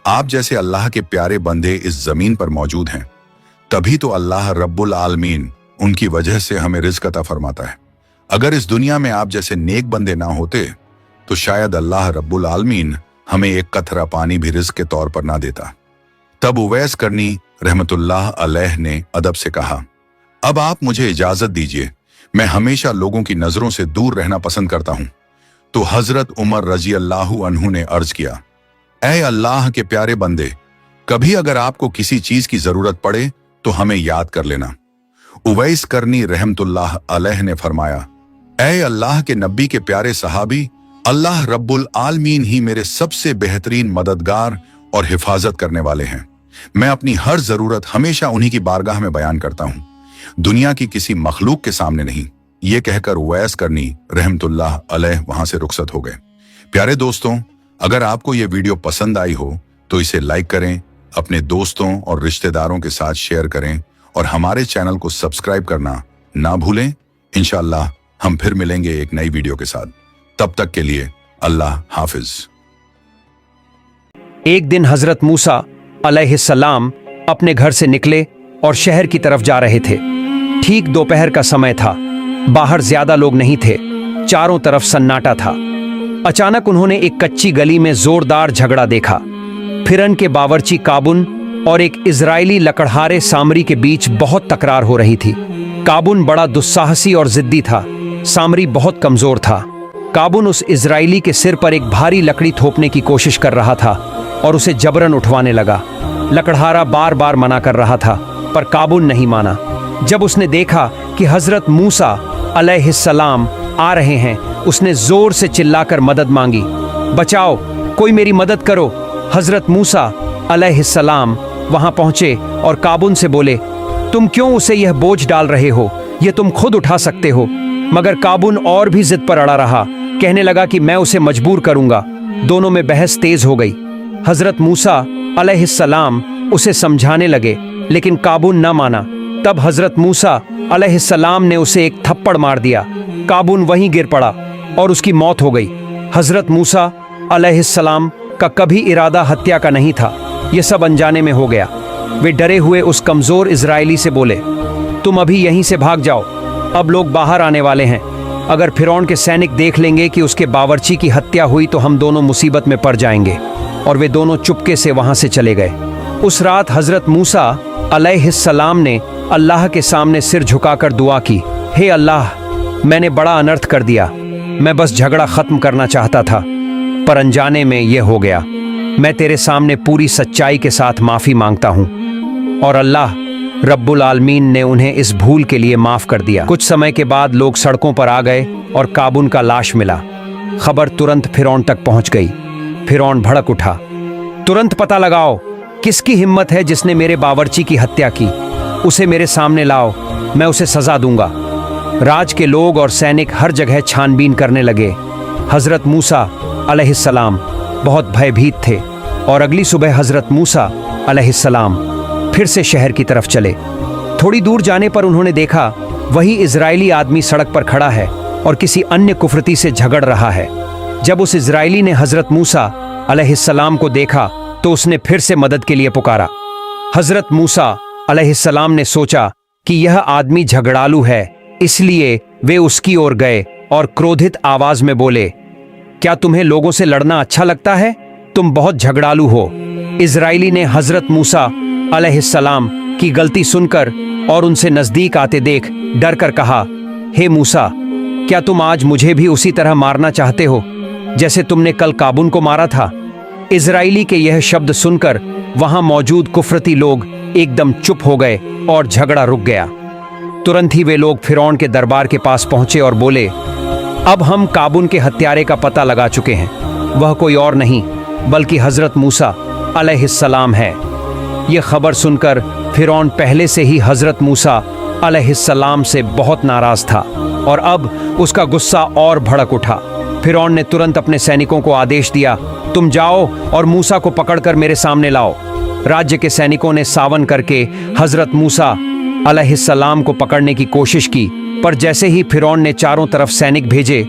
आप जैसे अल्लाह के प्यारे बंदे इस जमीन पर मौजूद हैं, तभी तो अल्लाह रब्बुल आलमीन उनकी वजह से हमें रिज़्क़ अता फरमाता है। अगर इस दुनिया में आप जैसे नेक बंदे ना होते तो शायद अल्लाह रब्बुल आलमीन हमें एक कतरा पानी भी रिज़्क़ के तौर पर ना देता। तब उवैस करनी रहमतुल्लाह अलैह ने अदब से कहा, अब आप मुझे इजाजत दीजिए, मैं हमेशा लोगों की नजरों से दूर रहना पसंद करता हूं। तो हजरत उमर रजी अल्लाहु अन्हु ने अर्ज किया, ऐ अल्लाह के प्यारे बंदे, कभी अगर आपको किसी चीज की जरूरत पड़े तो हमें याद कर लेना। उवैस करनी रहमतुल्लाह अलैह ने फरमाया, ऐ अल्लाह के नबी के प्यारे सहाबी, अल्लाह रब्बुल आलमीन ही मेरे सबसे बेहतरीन मददगार और हिफाजत करने वाले हैं। मैं अपनी हर जरूरत हमेशा उन्हीं की बारगाह में बयान करता हूं, दुनिया की किसी मखलूक के सामने नहीं। ये कहकर उवैस करनी रहमतुल्लाह अलैह वहां से रुखसत हो गए। प्यारे दोस्तों, अगर आपको ये वीडियो पसंद आई हो तो इसे लाइक करें, अपने दोस्तों और रिश्तेदारों के साथ शेयर करें और हमारे चैनल को सब्सक्राइब करना ना भूलें। इंशाअल्लाह हम फिर मिलेंगे एक नई वीडियो के साथ। तब तक के लिए अल्लाह हाफिज। एक दिन हजरत मूसा अलैहिस्सलाम अपने घर से निकले और शहर की तरफ जा रहे थे। ठीक दोपहर का समय था, बाहर ज्यादा लोग नहीं थे, चारों तरफ सन्नाटा था। अचानक उन्होंने एक कच्ची गली में जोरदार झगड़ा देखा। फिरन के बावर्ची काबुन और एक इजरायली लकड़हारे सामरी के बीच बहुत तकरार हो रही थी। काबुन बड़ा दुस्साहसी और जिद्दी था, सामरी बहुत कमजोर था। काबुन उस इजरायली के सिर पर एक भारी लकड़ी थोपने की कोशिश कर रहा था और उसे जबरन उठवाने लगा। लकड़हारा बार बार मना कर रहा था, पर काबुन नहीं माना। जब उसने देखा कि हजरत मूसा अलैहिस्सलाम आ रहे हैं, उसने जोर से चिल्लाकर मदद मांगी, बचाओ, कोई मेरी मदद करो। हजरत मूसा अलैहिस्सलाम वहां पहुंचे और काबुन से बोले, तुम क्यों उसे यह बोझ डाल रहे हो, यह तुम खुद उठा सकते हो। मगर काबुन और भी जिद पर अड़ा रहा, कहने लगा कि मैं उसे मजबूर करूंगा। दोनों में बहस तेज हो गई। हजरत मूसा अलैहिस्सलाम उसे समझाने लगे, लेकिन काबुन न माना। तब हजरत मूसा अलैहिस्सलाम ने उसे एक थप्पड़ मार दिया। काबुन वहीं गिर पड़ा और उसकी मौत हो गई। हजरत मूसा अलैहिस्सलाम का कभी इरादा हत्या का नहीं था, यह सब अनजाने में हो गया। वे डरे हुए उस कमजोर इजरायली से बोले, तुम अभी यहीं से भाग जाओ, अब लोग बाहर आने वाले हैं। अगर फिरौन के सैनिक देख लेंगे कि उसके बावर्ची की हत्या हुई तो हम दोनों मुसीबत में पड़ जाएंगे। और वे दोनों चुपके से वहां से चले गए। उस रात हजरत मूसा अलैहिस्सलाम ने अल्लाह के सामने सिर झुकाकर दुआ की, हे अल्लाह, मैंने बड़ा अनर्थ कर दिया। मैं बस झगड़ा खत्म करना चाहता था, पर अनजाने में यह हो गया। मैं तेरे सामने पूरी सच्चाई के साथ माफी मांगता हूं। और अल्लाह रब्बुल आलमीन ने उन्हें इस भूल के लिए माफ कर दिया। कुछ समय के बाद लोग सड़कों पर आ गए और काबुन का लाश मिला। खबर तुरंत फिरौन तक पहुंच गई। फिरौन भड़क उठा, तुरंत पता लगाओ किसकी हिम्मत है जिसने मेरे बावर्ची की हत्या की। उसे मेरे सामने लाओ, मैं उसे सजा दूंगा। राज के लोग और सैनिक हर जगह छानबीन करने लगे। हजरत मूसा अलैहिस्सलाम बहुत भयभीत थे और अगली सुबह हजरत मूसा अलैहिस्सलाम फिर से शहर की तरफ चले। थोड़ी दूर जाने पर उन्होंने देखा वही इजरायली आदमी सड़क पर खड़ा है और किसी अन्य कुफरती से झगड़ रहा है। जब उस इजरायली ने हजरत मूसा अलैहिस्सलाम को देखा तो उसने फिर से मदद के लिए पुकारा। हजरत मूसा अलैहिस्सलाम ने सोचा कि यह आदमी झगड़ालू है, इसलिए वे उसकी ओर गए और क्रोधित आवाज में बोले, क्या तुम्हें लोगों से लड़ना अच्छा लगता है? तुम बहुत झगड़ालू हो। इजरायली ने हजरत मूसा अलैहिस्सलाम की गलती सुनकर और उनसे नजदीक आते देख डर कर कहा, हे मूसा, क्या तुम आज मुझे भी उसी तरह मारना चाहते हो जैसे तुमने कल काबुन को मारा था? इजरायली के यह शब्द सुनकर वहां मौजूद कुफरती लोग एकदम चुप हो गए और झगड़ा रुक गया। तुरंत ही वे लोग फिरौन के दरबार के पास पहुंचे और बोले, अब हम काबुन के हत्यारे का पता लगा चुके हैं। वह कोई और नहीं बल्कि हजरत मूसा अलैहिस्सलाम है। यह खबर सुनकर फिरौन पहले से ही हजरत मूसा अलैहिस्सलाम से बहुत नाराज था और अब उसका गुस्सा और भड़क उठा। फिरौन ने तुरंत अपने सैनिकों को आदेश दिया, तुम जाओ और मूसा को पकड़कर मेरे सामने लाओ। राज्य के सैनिकों ने सावन करके हजरत मूसा अलैहिस्सलाम को पकड़ने की कोशिश की, पर जैसे ही फिरौन ने चारों तरफ सैनिक भेजे,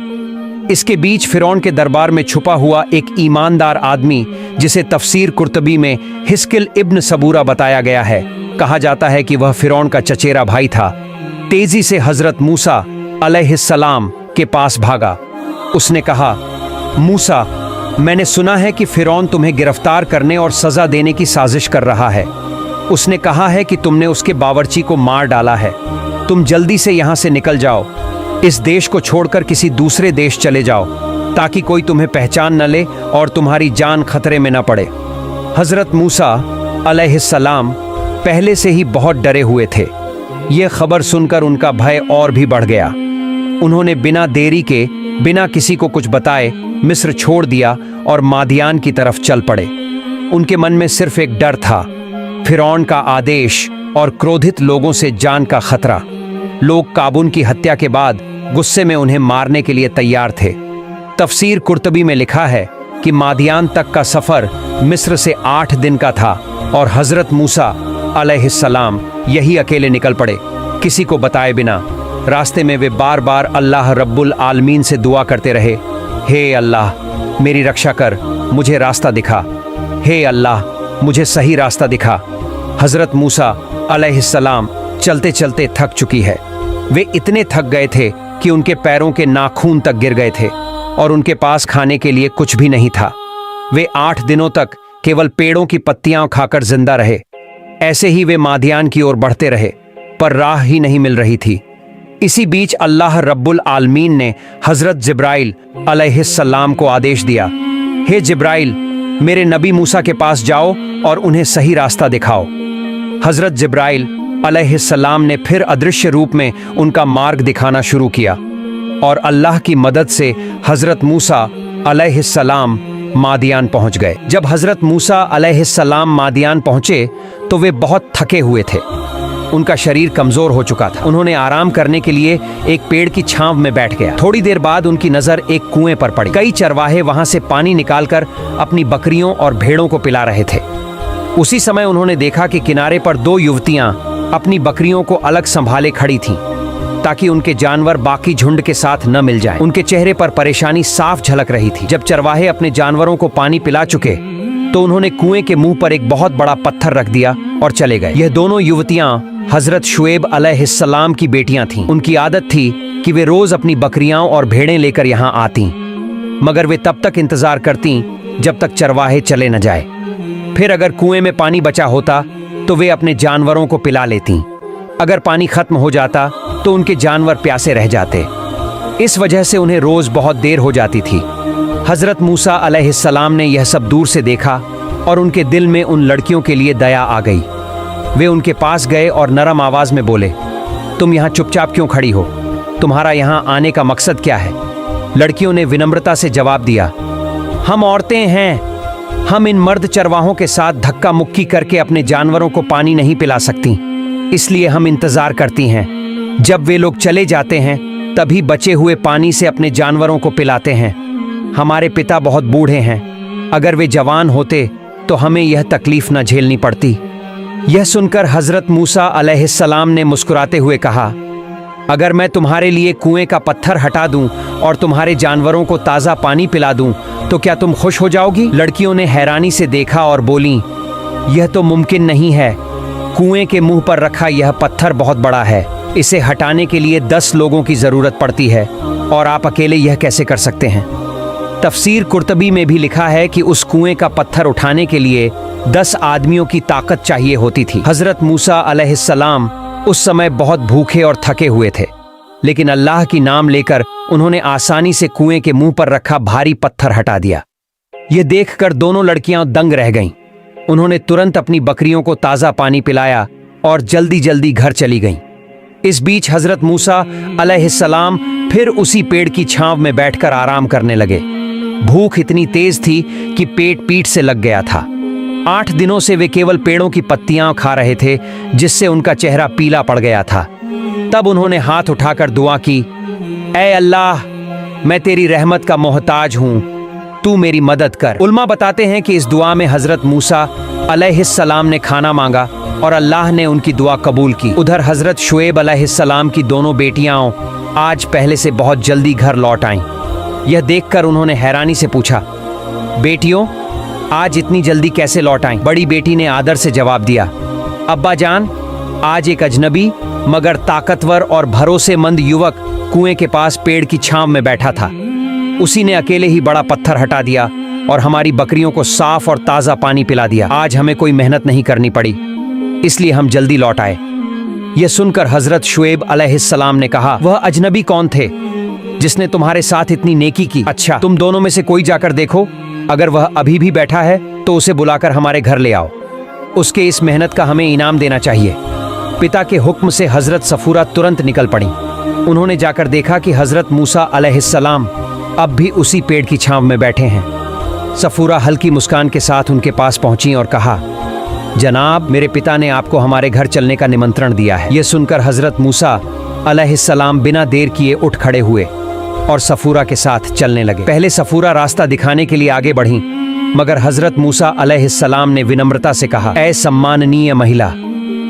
इसके बीच फिरौन के दरबार में छुपा हुआ एक ईमानदार आदमी, जिसे तफसीर कुर्तबी में हिस्किल इब्न सबूरा बताया गया है, कहा जाता है कि वह फिरौन का चचेरा भाई था, तेजी से हजरत मूसा अलैहिस्सलाम के पास भागा। उसने कहा, मूसा, मैंने सुना है कि फिरौन तुम्हें गिरफ्तार करने और सजा देने की साजिश कर रहा है। उसने कहा है कि तुमने उसके बावर्ची को मार डाला है। तुम जल्दी से यहाँ से निकल जाओ, इस देश को छोड़कर किसी दूसरे देश चले जाओ, ताकि कोई तुम्हें पहचान न ले और तुम्हारी जान खतरे में न पड़े। हजरत मूसा अलैहिस्सलाम पहले से ही बहुत डरे हुए थे। यह खबर सुनकर उनका भय और भी बढ़ गया। उन्होंने बिना देरी के, बिना किसी को कुछ बताए मिस्र छोड़ दिया और मादियान की तरफ चल पड़े। उनके मन में सिर्फ एक डर था, फिरौन का आदेश और क्रोधित लोगों से जान का खतरा। लोग काबून की हत्या के बाद गुस्से में उन्हें मारने के लिए तैयार थे। तफसीर कुर्तबी में लिखा है कि मादियान तक का सफर मिस्र से 8 दिन का था और हजरत मूसा अलैहिस्सलाम यही अकेले निकल पड़े, किसी को बताए बिना। रास्ते में वे बार बार अल्लाह रब्बुल आलमीन से दुआ करते रहे, हे अल्लाह मेरी रक्षा कर, मुझे रास्ता दिखा, हे अल्लाह मुझे सही रास्ता दिखा। हजरत मूसा अलैहिस्सलाम चलते चलते थक चुकी है। वे इतने थक गए थे कि उनके पैरों के नाखून तक गिर गए थे और उनके पास खाने के लिए कुछ भी नहीं था। वे 8 दिनों तक केवल पेड़ों की पत्तियां खाकर जिंदा रहे। ऐसे ही वे मादियान की ओर बढ़ते रहे, पर राह ही नहीं मिल रही थी। इसी बीच अल्लाह रब्बुल आलमीन ने हजरत जिब्राइल अलैहिस्सलाम को आदेश दिया, हे जिब्राइल मेरे नबी मूसा के पास जाओ और उन्हें सही रास्ता दिखाओ। हजरत जिब्राइल अलैहिस्सलाम ने फिर अदृश्य रूप में उनका मार्ग दिखाना शुरू किया और अल्लाह की मदद से हजरत मूसा अलैहिस्सलाम मादियान पहुंच गए। जब हजरत मूसा अलैहिस्सलाम मादियान पहुंचे तो वे बहुत थके हुए थे। उनका शरीर कमजोर हो चुका था। उन्होंने आराम करने के लिए एक पेड़ की छांव में बैठ गया। थोड़ी देर बाद उनकी नजर एक कुएं पर पड़ी। कई चरवाहे वहां से पानी निकालकर अपनी बकरियों और भेड़ों को पिला रहे थे। उसी समय उन्होंने देखा कि किनारे पर 2 युवतियां अपनी बकरियों को अलग संभाले खड़ी थीं, ताकि उनके जानवर बाकी झुंड के साथ न मिल जाएं। उनके चेहरे पर परेशानी साफ झलक रही थी। जब चरवाहे अपने जानवरों को पानी पिला चुके तो उन्होंने कुएं के मुंह पर एक बहुत बड़ा पत्थर रख दिया और चले गए। यह दोनों युवतियां हजरत शुएब अलैहिस्सलाम की बेटियां थीं। उनकी आदत थी कि वे रोज अपनी बकरियां और भेड़ें लेकर यहाँ आती, मगर वे तब तक इंतजार करती जब तक चरवाहे चले न जाए। फिर अगर कुएं में पानी बचा होता तो वे अपने जानवरों को पिला लेती। अगर पानी खत्म हो जाता तो उनके जानवर प्यासे रह जाते। इस वजह से उन्हें रोज बहुत देर हो जाती थी। हजरत मूसा अलैहिस्सलाम ने यह सब दूर से देखा और उनके दिल में उन लड़कियों के लिए दया आ गई। वे उनके पास गए और नरम आवाज में बोले, तुम यहाँ चुपचाप क्यों खड़ी हो? तुम्हारा यहाँ आने का मकसद क्या है? लड़कियों ने विनम्रता से जवाब दिया, हम औरतें हैं, हम इन मर्द चरवाहों के साथ धक्का मुक्की करके अपने जानवरों को पानी नहीं पिला सकती, इसलिए हम इंतजार करती हैं। जब वे लोग चले जाते हैं तभी बचे हुए पानी से अपने जानवरों को पिलाते हैं। हमारे पिता बहुत बूढ़े हैं, अगर वे जवान होते तो हमें यह तकलीफ न झेलनी पड़ती। यह सुनकर हजरत मूसा अलैहिस्सलाम ने मुस्कुराते हुए कहा, अगर मैं तुम्हारे लिए कुएं का पत्थर हटा दूं और तुम्हारे जानवरों को ताज़ा पानी पिला दूं तो क्या तुम खुश हो जाओगी? लड़कियों ने हैरानी से देखा और बोलीं, यह तो मुमकिन नहीं है। कुएं के मुंह पर रखा यह पत्थर बहुत बड़ा है, इसे हटाने के लिए 10 लोगों की जरूरत पड़ती है और आप अकेले यह कैसे कर सकते हैं? तफसीर कुर्तबी में भी लिखा है कि उस कुएं का पत्थर उठाने के लिए 10 आदमियों की ताकत चाहिए होती थी। हजरत मूसा अलैहिस्सलाम उस समय बहुत भूखे और थके हुए थे, लेकिन अल्लाह की नाम लेकर उन्होंने आसानी से कुएं के मुंह पर रखा भारी पत्थर हटा दिया। यह देखकर दोनों लड़कियां दंग रह गईं। उन्होंने तुरंत अपनी बकरियों को ताज़ा पानी पिलाया और जल्दी जल्दी घर चली गईं। इस बीच हजरत मूसा अलैहिस्सलाम फिर उसी पेड़ की छांव में बैठकर आराम करने लगे। भूख इतनी तेज थी कि पेट पीठ से लग गया था। 8 दिनों से वे केवल पेड़ों की पत्तियां खा रहे थे, जिससे उनका चेहरा पीला पड़ गया था। तब उन्होंने हाथ उठाकर दुआ की, ऐ अल्लाह, मैं तेरी रहमत का मोहताज हूं, तू मेरी मदद कर। उल्मा बताते हैं कि इस दुआ में हजरत मूसा अलैहिस्सलाम ने खाना मांगा और अल्लाह ने उनकी दुआ कबूल की। उधर हजरत शुएब अलैहिस्सलाम की दोनों बेटियां आज पहले से बहुत जल्दी घर लौट आईं। यह देखकर उन्होंने हैरानी से पूछा, बेटियों, आज इतनी जल्दी कैसे लौट आईं? बड़ी बेटी ने आदर से जवाब दिया, अब्बा जान, आज एक अजनबी मगर ताकतवर और भरोसेमंद युवक कुएं के पास पेड़ की छांव में बैठा था। उसी ने अकेले ही बड़ा पत्थर हटा दिया और हमारी बकरियों को साफ और ताज़ा पानी पिला दिया। आज हमें कोई मेहनत नहीं करनी पड़ी, इसलिए हम जल्दी लौट आए। यह सुनकर हजरत शुएब अलैहिस्सलाम ने कहा, वह अजनबी कौन थे जिसने तुम्हारे साथ इतनी नेकी की? अच्छा, तुम दोनों में से कोई जाकर देखो, अगर वह अभी भी बैठा है तो उसे बुलाकर हमारे घर ले आओ। उसके इस मेहनत का हमें इनाम देना चाहिए। पिता के हुक्म से हजरत सफूरा तुरंत निकल पड़ी। उन्होंने जाकर देखा कि हजरत मूसा अलैहिस्सलाम अब भी उसी पेड़ की छांव में बैठे हैं। सफूरा हल्की मुस्कान के साथ उनके पास पहुंची और कहा, जनाब, मेरे पिता ने आपको हमारे घर चलने का निमंत्रण दिया है। यह सुनकर हजरत मूसा अलैहिस्सलाम बिना देर किए उठ खड़े हुए और सफूरा के साथ चलने लगे। पहले सफूरा रास्ता दिखाने के लिए आगे बढ़ी, मगर हजरत मूसा अलैहिस्सलाम ने विनम्रता से कहा, ऐ सम्माननीय महिला,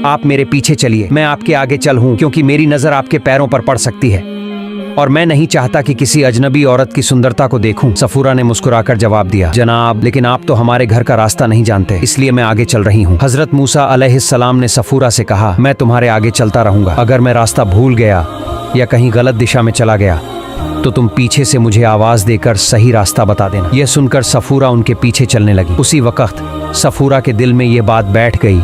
आप मेरे पीछे चलिए, मैं आपके आगे चल हूं, क्योंकि मेरी नजर आपके पैरों पर पड़ सकती है और मैं नहीं चाहता कि किसी अजनबी औरत की सुंदरता को देखूं। सफूरा ने मुस्कुराकर जवाब दिया, जनाब, लेकिन आप तो हमारे घर का रास्ता नहीं जानते, इसलिए मैं आगे चल रही हूँ। हजरत मूसा अलैहिस्सलाम ने सफूरा से कहा, मैं तुम्हारे आगे चलता रहूंगा। अगर मैं रास्ता भूल गया या कहीं गलत दिशा में चला गया तो तुम पीछे से मुझे आवाज देकर सही रास्ता बता देना। यह सुनकर सफूरा उनके पीछे चलने लगी। उसी वक्त सफूरा के दिल में यह बात बैठ गई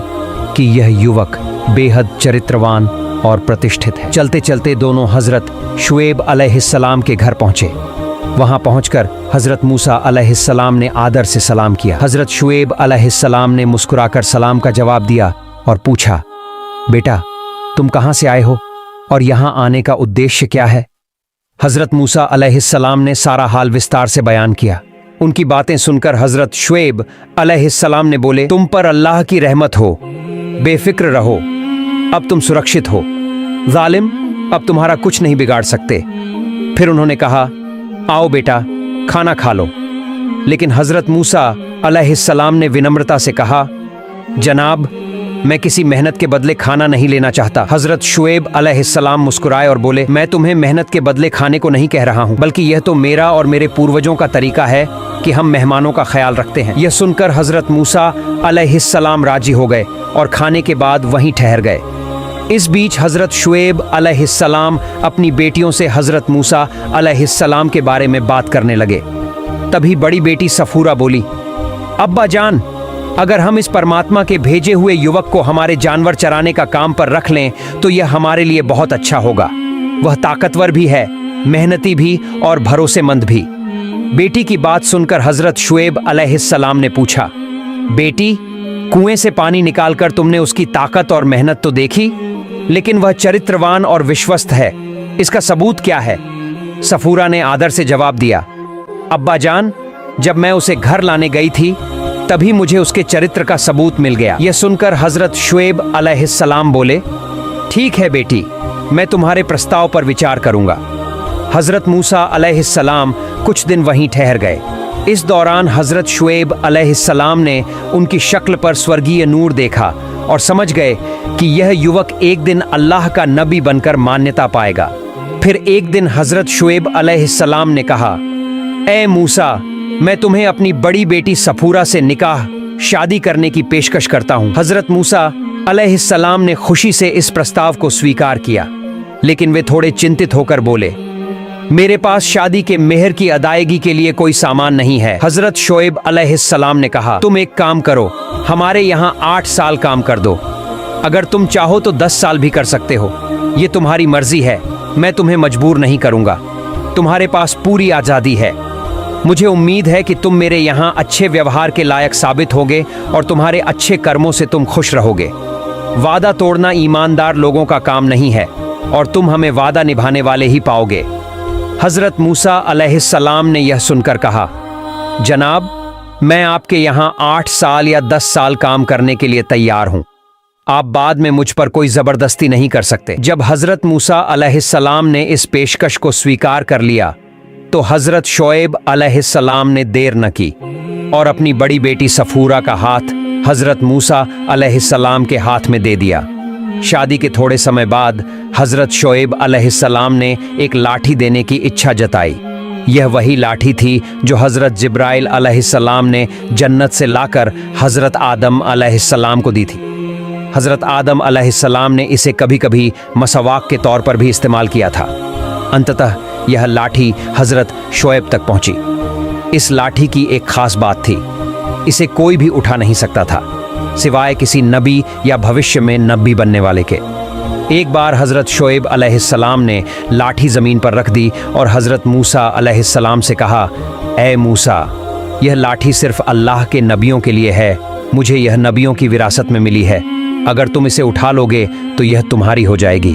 कि यह युवक बेहद चरित्रवान और प्रतिष्ठित है। चलते चलते दोनों हजरत शुएब अलैहिस्सलाम के घर पहुंचे। वहां पहुंचकर हजरत मूसा अलैहिस्सलाम ने आदर से सलाम किया। हजरत शुएब अलैहिस्सलाम ने मुस्कुराकर सलाम का जवाब दिया और पूछा, बेटा, तुम कहां से आए हो और यहां आने का उद्देश्य क्या है? हजरत मूसा अलैहिस्सलाम ने सारा हाल विस्तार से बयान किया। उनकी बातें सुनकर हजरत शुएब अलैहिस्सलाम ने बोले, तुम पर अल्लाह की रहमत हो, बेफिक्र रहो, अब तुम सुरक्षित हो, जालिम अब तुम्हारा कुछ नहीं बिगाड़ सकते। फिर उन्होंने कहा, आओ बेटा, खाना खा लो। लेकिन हजरत मूसा अलैहिस्सलाम ने विनम्रता से कहा, जनाब, मैं किसी मेहनत के बदले खाना नहीं लेना चाहता। हजरत शुएब अलैहिस्सलाम मुस्कुराए और बोले, मैं तुम्हें मेहनत के बदले खाने को नहीं कह रहा हूँ, बल्कि यह तो मेरा और मेरे पूर्वजों का तरीका है कि हम मेहमानों का ख्याल रखते हैं। यह सुनकर हजरत मूसा अलैहिस्सलाम राजी हो गए और खाने के बाद वहीं ठहर गए। इस बीच हजरत शुएब अलैहिस्सलाम अपनी बेटियों से हजरत मूसा अलैहिस्सलाम के बारे में बात करने लगे। तभी बड़ी बेटी सफूरा बोली, अब्बा जान, अगर हम इस परमात्मा के भेजे हुए युवक को हमारे जानवर चराने का काम पर रख लें तो यह हमारे लिए बहुत अच्छा होगा। वह ताकतवर भी है, मेहनती भी और भरोसेमंद भी। बेटी की बात सुनकर हजरत शुएब अलैहिस्सलाम ने पूछा, बेटी, कुएं से पानी निकालकर तुमने उसकी ताकत और मेहनत तो देखी, लेकिन वह चरित्रवान और विश्वस्त है, इसका सबूत क्या है? सफूरा ने आदर से जवाब दिया, अब्बा जान, जब मैं उसे घर लाने गई थी तभी मुझे उसके चरित्र का सबूत मिल गया। यह सुनकर हजरत शुएब अलैहिस्सलाम बोले, ठीक है बेटी, मैं तुम्हारे प्रस्ताव पर विचार करूंगा। हजरत मूसा अलैहिस्सलाम कुछ दिन वहीं ठहर गए। इस दौरान हजरत शुएब अलैहिस्सलाम ने उनकी शक्ल पर स्वर्गीय नूर देखा और समझ गए कि यह युवक एक दिन अल्लाह का नबी बनकर मान्यता पाएगा। फिर एक दिन हजरत शुएब अलैहिस्सलाम ने कहा, ए मूसा, मैं तुम्हें अपनी बड़ी बेटी सफूरा से निकाह शादी करने की पेशकश करता हूँ। हजरत मूसा अलैहिस्सलाम ने खुशी से इस प्रस्ताव को स्वीकार किया, लेकिन वे थोड़े चिंतित होकर बोले, मेरे पास शादी के मेहर की अदायगी के लिए कोई सामान नहीं है। हजरत शुएब अलैहिस्सलाम ने कहा, तुम एक काम करो, हमारे यहाँ 8 साल काम कर दो, अगर तुम चाहो तो 10 साल भी कर सकते हो, ये तुम्हारी मर्जी है, मैं तुम्हें मजबूर नहीं करूँगा, तुम्हारे पास पूरी आज़ादी है। मुझे उम्मीद है कि तुम मेरे यहाँ अच्छे व्यवहार के लायक साबित होगे और तुम्हारे अच्छे कर्मों से तुम खुश रहोगे। वादा तोड़ना ईमानदार लोगों का काम नहीं है और तुम हमें वादा निभाने वाले ही पाओगे। हजरत मूसा अलैहिस्सलाम ने यह सुनकर कहा, जनाब, मैं आपके यहाँ 8 साल या 10 साल काम करने के लिए तैयार हूँ, आप बाद में मुझ पर कोई जबरदस्ती नहीं कर सकते। जब हजरत मूसा अलैहिस्सलाम ने इस पेशकश को स्वीकार कर लिया तो हजरत शुएब अलैहिस्सलाम ने देर न की और अपनी बड़ी बेटी सफूरा का हाथ हजरत मूसा अलैहिस्सलाम के हाथ में दे दिया। शादी के थोड़े समय बाद हजरत शुएब अलैहिस्सलाम ने एक लाठी देने की इच्छा जताई। यह वही लाठी थी जो हजरत जिब्राइल अलैहिस्सलाम ने जन्नत से लाकर हजरत आदम अलैहिस्सलाम को दी थी। हजरत आदम अलैहिस्सलाम ने इसे कभी कभी मसवाक के तौर पर भी इस्तेमाल किया था। अंततः यह लाठी हजरत शुएब तक पहुंची। इस लाठी की एक खास बात थी, इसे कोई भी उठा नहीं सकता था सिवाय किसी नबी या भविष्य में नबी बनने वाले के। एक बार हजरत शुएब अलैहिस्सलाम ने लाठी जमीन पर रख दी और हजरत मूसा अलैहिस्सलाम से कहा, ए मूसा, यह लाठी सिर्फ अल्लाह के नबियों के लिए है, मुझे यह नबियों की विरासत में मिली है, अगर तुम इसे उठा लोगे तो यह तुम्हारी हो जाएगी।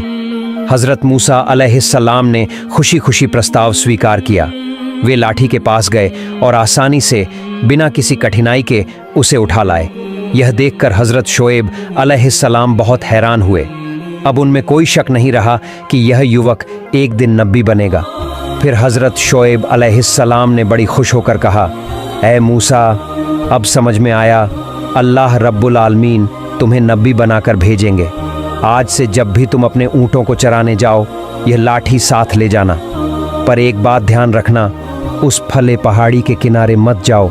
हजरत मूसा अलैहिस्सलाम ने खुशी खुशी प्रस्ताव स्वीकार किया। वे लाठी के पास गए और आसानी से बिना किसी कठिनाई के उसे उठा लाए। यह देखकर हजरत शोएब अलैहिस्सलाम बहुत हैरान हुए। अब उनमें कोई शक नहीं रहा कि यह युवक एक दिन नबी बनेगा। फिर हजरत शोएब अलैहिस्सलाम ने बड़ी खुश होकर कहा, ऐ मूसा, अब समझ में आया, अल्लाह रब्बुल आलमीन तुम्हें नबी बनाकर भेजेंगे। आज से जब भी तुम अपने ऊँटों को चराने जाओ, यह लाठी साथ ले जाना। पर एक बात ध्यान रखना, उस फले पहाड़ी के किनारे मत जाओ,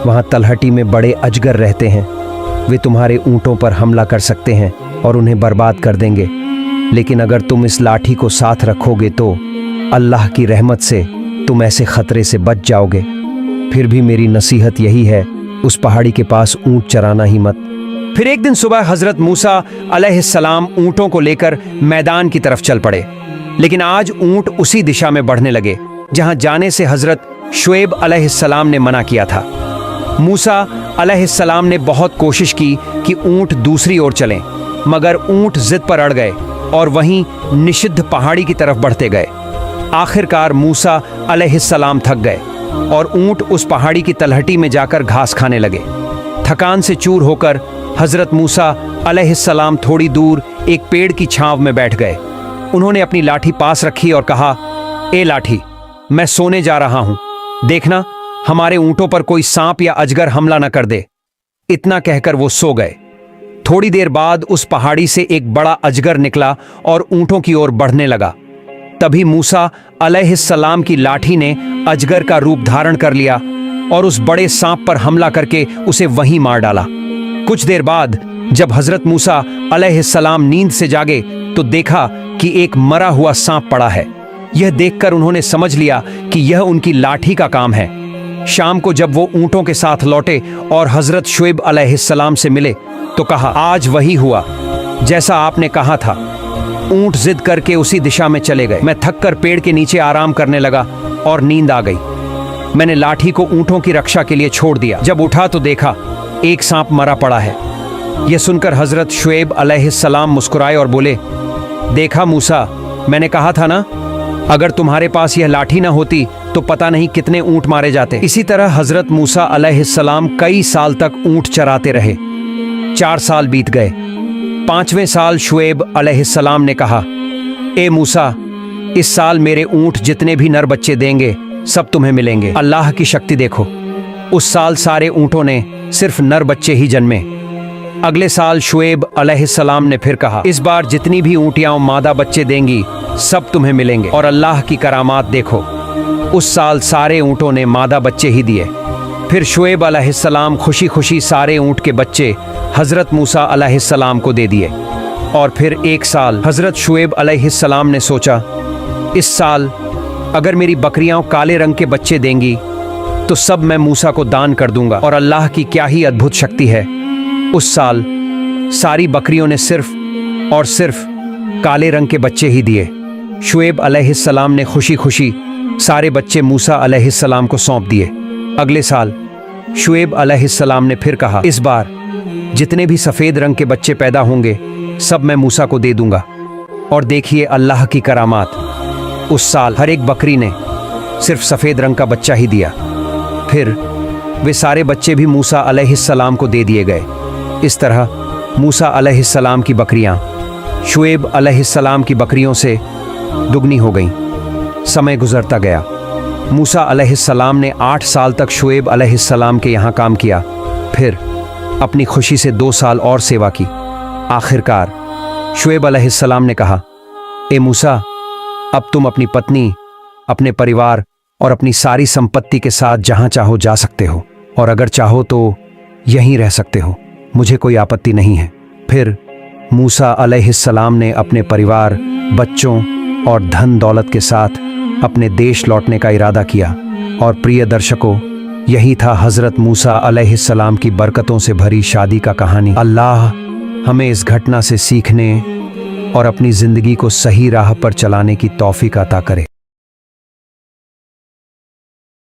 वहाँ तलहटी में बड़े अजगर रहते हैं। वे तुम्हारे ऊँटों पर हमला कर सकते हैं और उन्हें बर्बाद कर देंगे। लेकिन अगर तुम इस लाठी को साथ रखोगे तो अल्लाह की रहमत से तुम ऐसे खतरे से बच जाओगे। फिर भी मेरी नसीहत यही है, उस पहाड़ी के पास ऊँट चराना ही मत। फिर एक दिन सुबह हजरत मूसा अलैहिस्सलाम ऊँटों को लेकर मैदान की तरफ चल पड़े। लेकिन आज ऊँट उसी दिशा में बढ़ने लगे जहां जाने से हजरत शुएब अलैहिस्सलाम ने मना किया था। मूसा अलैहिस्सलाम ने बहुत कोशिश की कि ऊँट दूसरी ओर चलें, मगर ऊँट जिद पर अड़ गए और वहीं निषिद्ध पहाड़ी की तरफ बढ़ते गए। आखिरकार मूसा अलैहिस्सलाम थक गए और ऊँट उस पहाड़ी की तलहटी में जाकर घास खाने लगे। थकान से चूर होकर हजरत मूसा अलैहिस्सलाम थोड़ी दूर एक पेड़ की छांव में बैठ गए। उन्होंने अपनी लाठी पास रखी और कहा, ए लाठी, मैं सोने जा रहा हूं, देखना हमारे ऊँटों पर कोई सांप या अजगर हमला न कर दे। इतना कहकर वो सो गए। थोड़ी देर बाद उस पहाड़ी से एक बड़ा अजगर निकला और ऊँटों की ओर बढ़ने लगा। तभी मूसा अलैहिस्सलाम की लाठी ने अजगर का रूप धारण कर लिया और उस बड़े सांप पर हमला करके उसे वहीं मार डाला। कुछ देर बाद जब हजरत मूसा अलैहिस्सलाम नींद से जागे तो देखा कि एक मरा हुआ सांप पड़ा है। यह देखकर उन्होंने समझ लिया कि यह उनकी लाठी का काम है। शाम को जब वो ऊँटों के साथ लौटे और हजरत शुएब अलैहिस्सलाम से मिले तो कहा, आज वही हुआ जैसा आपने कहा था। ऊँट जिद करके उसी दिशा में चले गए। मैं थककर पेड़ के नीचे आराम करने लगा और नींद आ गई। मैंने लाठी को ऊँटों की रक्षा के लिए छोड़ दिया। जब उठा तो देखा एक सांप मरा पड़ा है। यह सुनकर हजरत शुएब अलैहिस्सलाम मुस्कुराए और बोले, देखा मूसा, मैंने कहा था ना, अगर तुम्हारे पास यह लाठी ना होती तो पता नहीं कितने ऊँट मारे जाते। इसी तरह हजरत मूसा अलैहिस्सलाम कई साल तक ऊँट चराते रहे। 4 साल बीत गए। 5वें साल शुएब अलैहिस्सलाम ने कहा, ए मूसा, इस साल मेरे ऊँट जितने भी नर बच्चे देंगे सब तुम्हें मिलेंगे। अल्लाह की शक्ति देखो, उस साल सारे ऊँटों ने सिर्फ नर बच्चे ही जन्मे। अगले साल शुएब अलैहिस्सलाम ने फिर कहा, इस बार जितनी भी ऊँटियाँ मादा बच्चे देंगी सब तुम्हें मिलेंगे और अल्लाह की करामात देखो। उस साल सारे ऊँटों ने मादा बच्चे ही दिए। फिर शुएब अलैहिस्सलाम खुशी खुशी सारे ऊँट के बच्चे हजरत मूसा अलैहिस्सलाम को दे दिए। और फिर एक साल हजरत शुएब अलैहिस्सलाम ने सोचा, इस साल अगर मेरी बकरियां काले रंग के बच्चे देंगी तो सब मैं मूसा को दान कर दूंगा। और अल्लाह की क्या ही अद्भुत शक्ति है, उस साल सारी बकरियों ने सिर्फ और सिर्फ काले रंग के बच्चे ही दिए। शुएब अलैहिस्सलाम ने खुशी खुशी सारे बच्चे मूसा अलैहिस्सलाम को सौंप दिए। अगले साल शुएब अलैहिस्सलाम ने फिर कहा, इस बार जितने भी सफ़ेद रंग के बच्चे पैदा होंगे सब मैं मूसा को दे दूंगा। और देखिए अल्लाह की करामात, उस साल हर एक बकरी ने सिर्फ सफ़ेद रंग का बच्चा ही दिया। फिर वे सारे बच्चे भी मूसा अलैहिस्सलाम को दे दिए गए। इस तरह मूसा अलैहिस्सलाम की बकरियां शुएब अलैहिस्सलाम की बकरियों से दुगनी हो गईं। समय गुजरता गया। मूसा अलैहिस्सलाम ने 8 साल तक शुएब अलैहिस्सलाम के यहाँ काम किया। फिर अपनी खुशी से 2 साल और सेवा की। आखिरकार शुएब अलैहिस्सलाम ने कहा, ए मूसा, अब तुम अपनी पत्नी, अपने परिवार और अपनी सारी संपत्ति के साथ जहां चाहो जा सकते हो, और अगर चाहो तो यहीं रह सकते हो, मुझे कोई आपत्ति नहीं है। फिर मूसा अलैहिस्सलाम ने अपने परिवार, बच्चों और धन दौलत के साथ अपने देश लौटने का इरादा किया। और प्रिय दर्शकों, यही था हजरत मूसा अलैहिस्सलाम की बरकतों से भरी शादी का कहानी। अल्लाह हमें इस घटना से सीखने और अपनी जिंदगी को सही राह पर चलाने की तौफीक अता करे।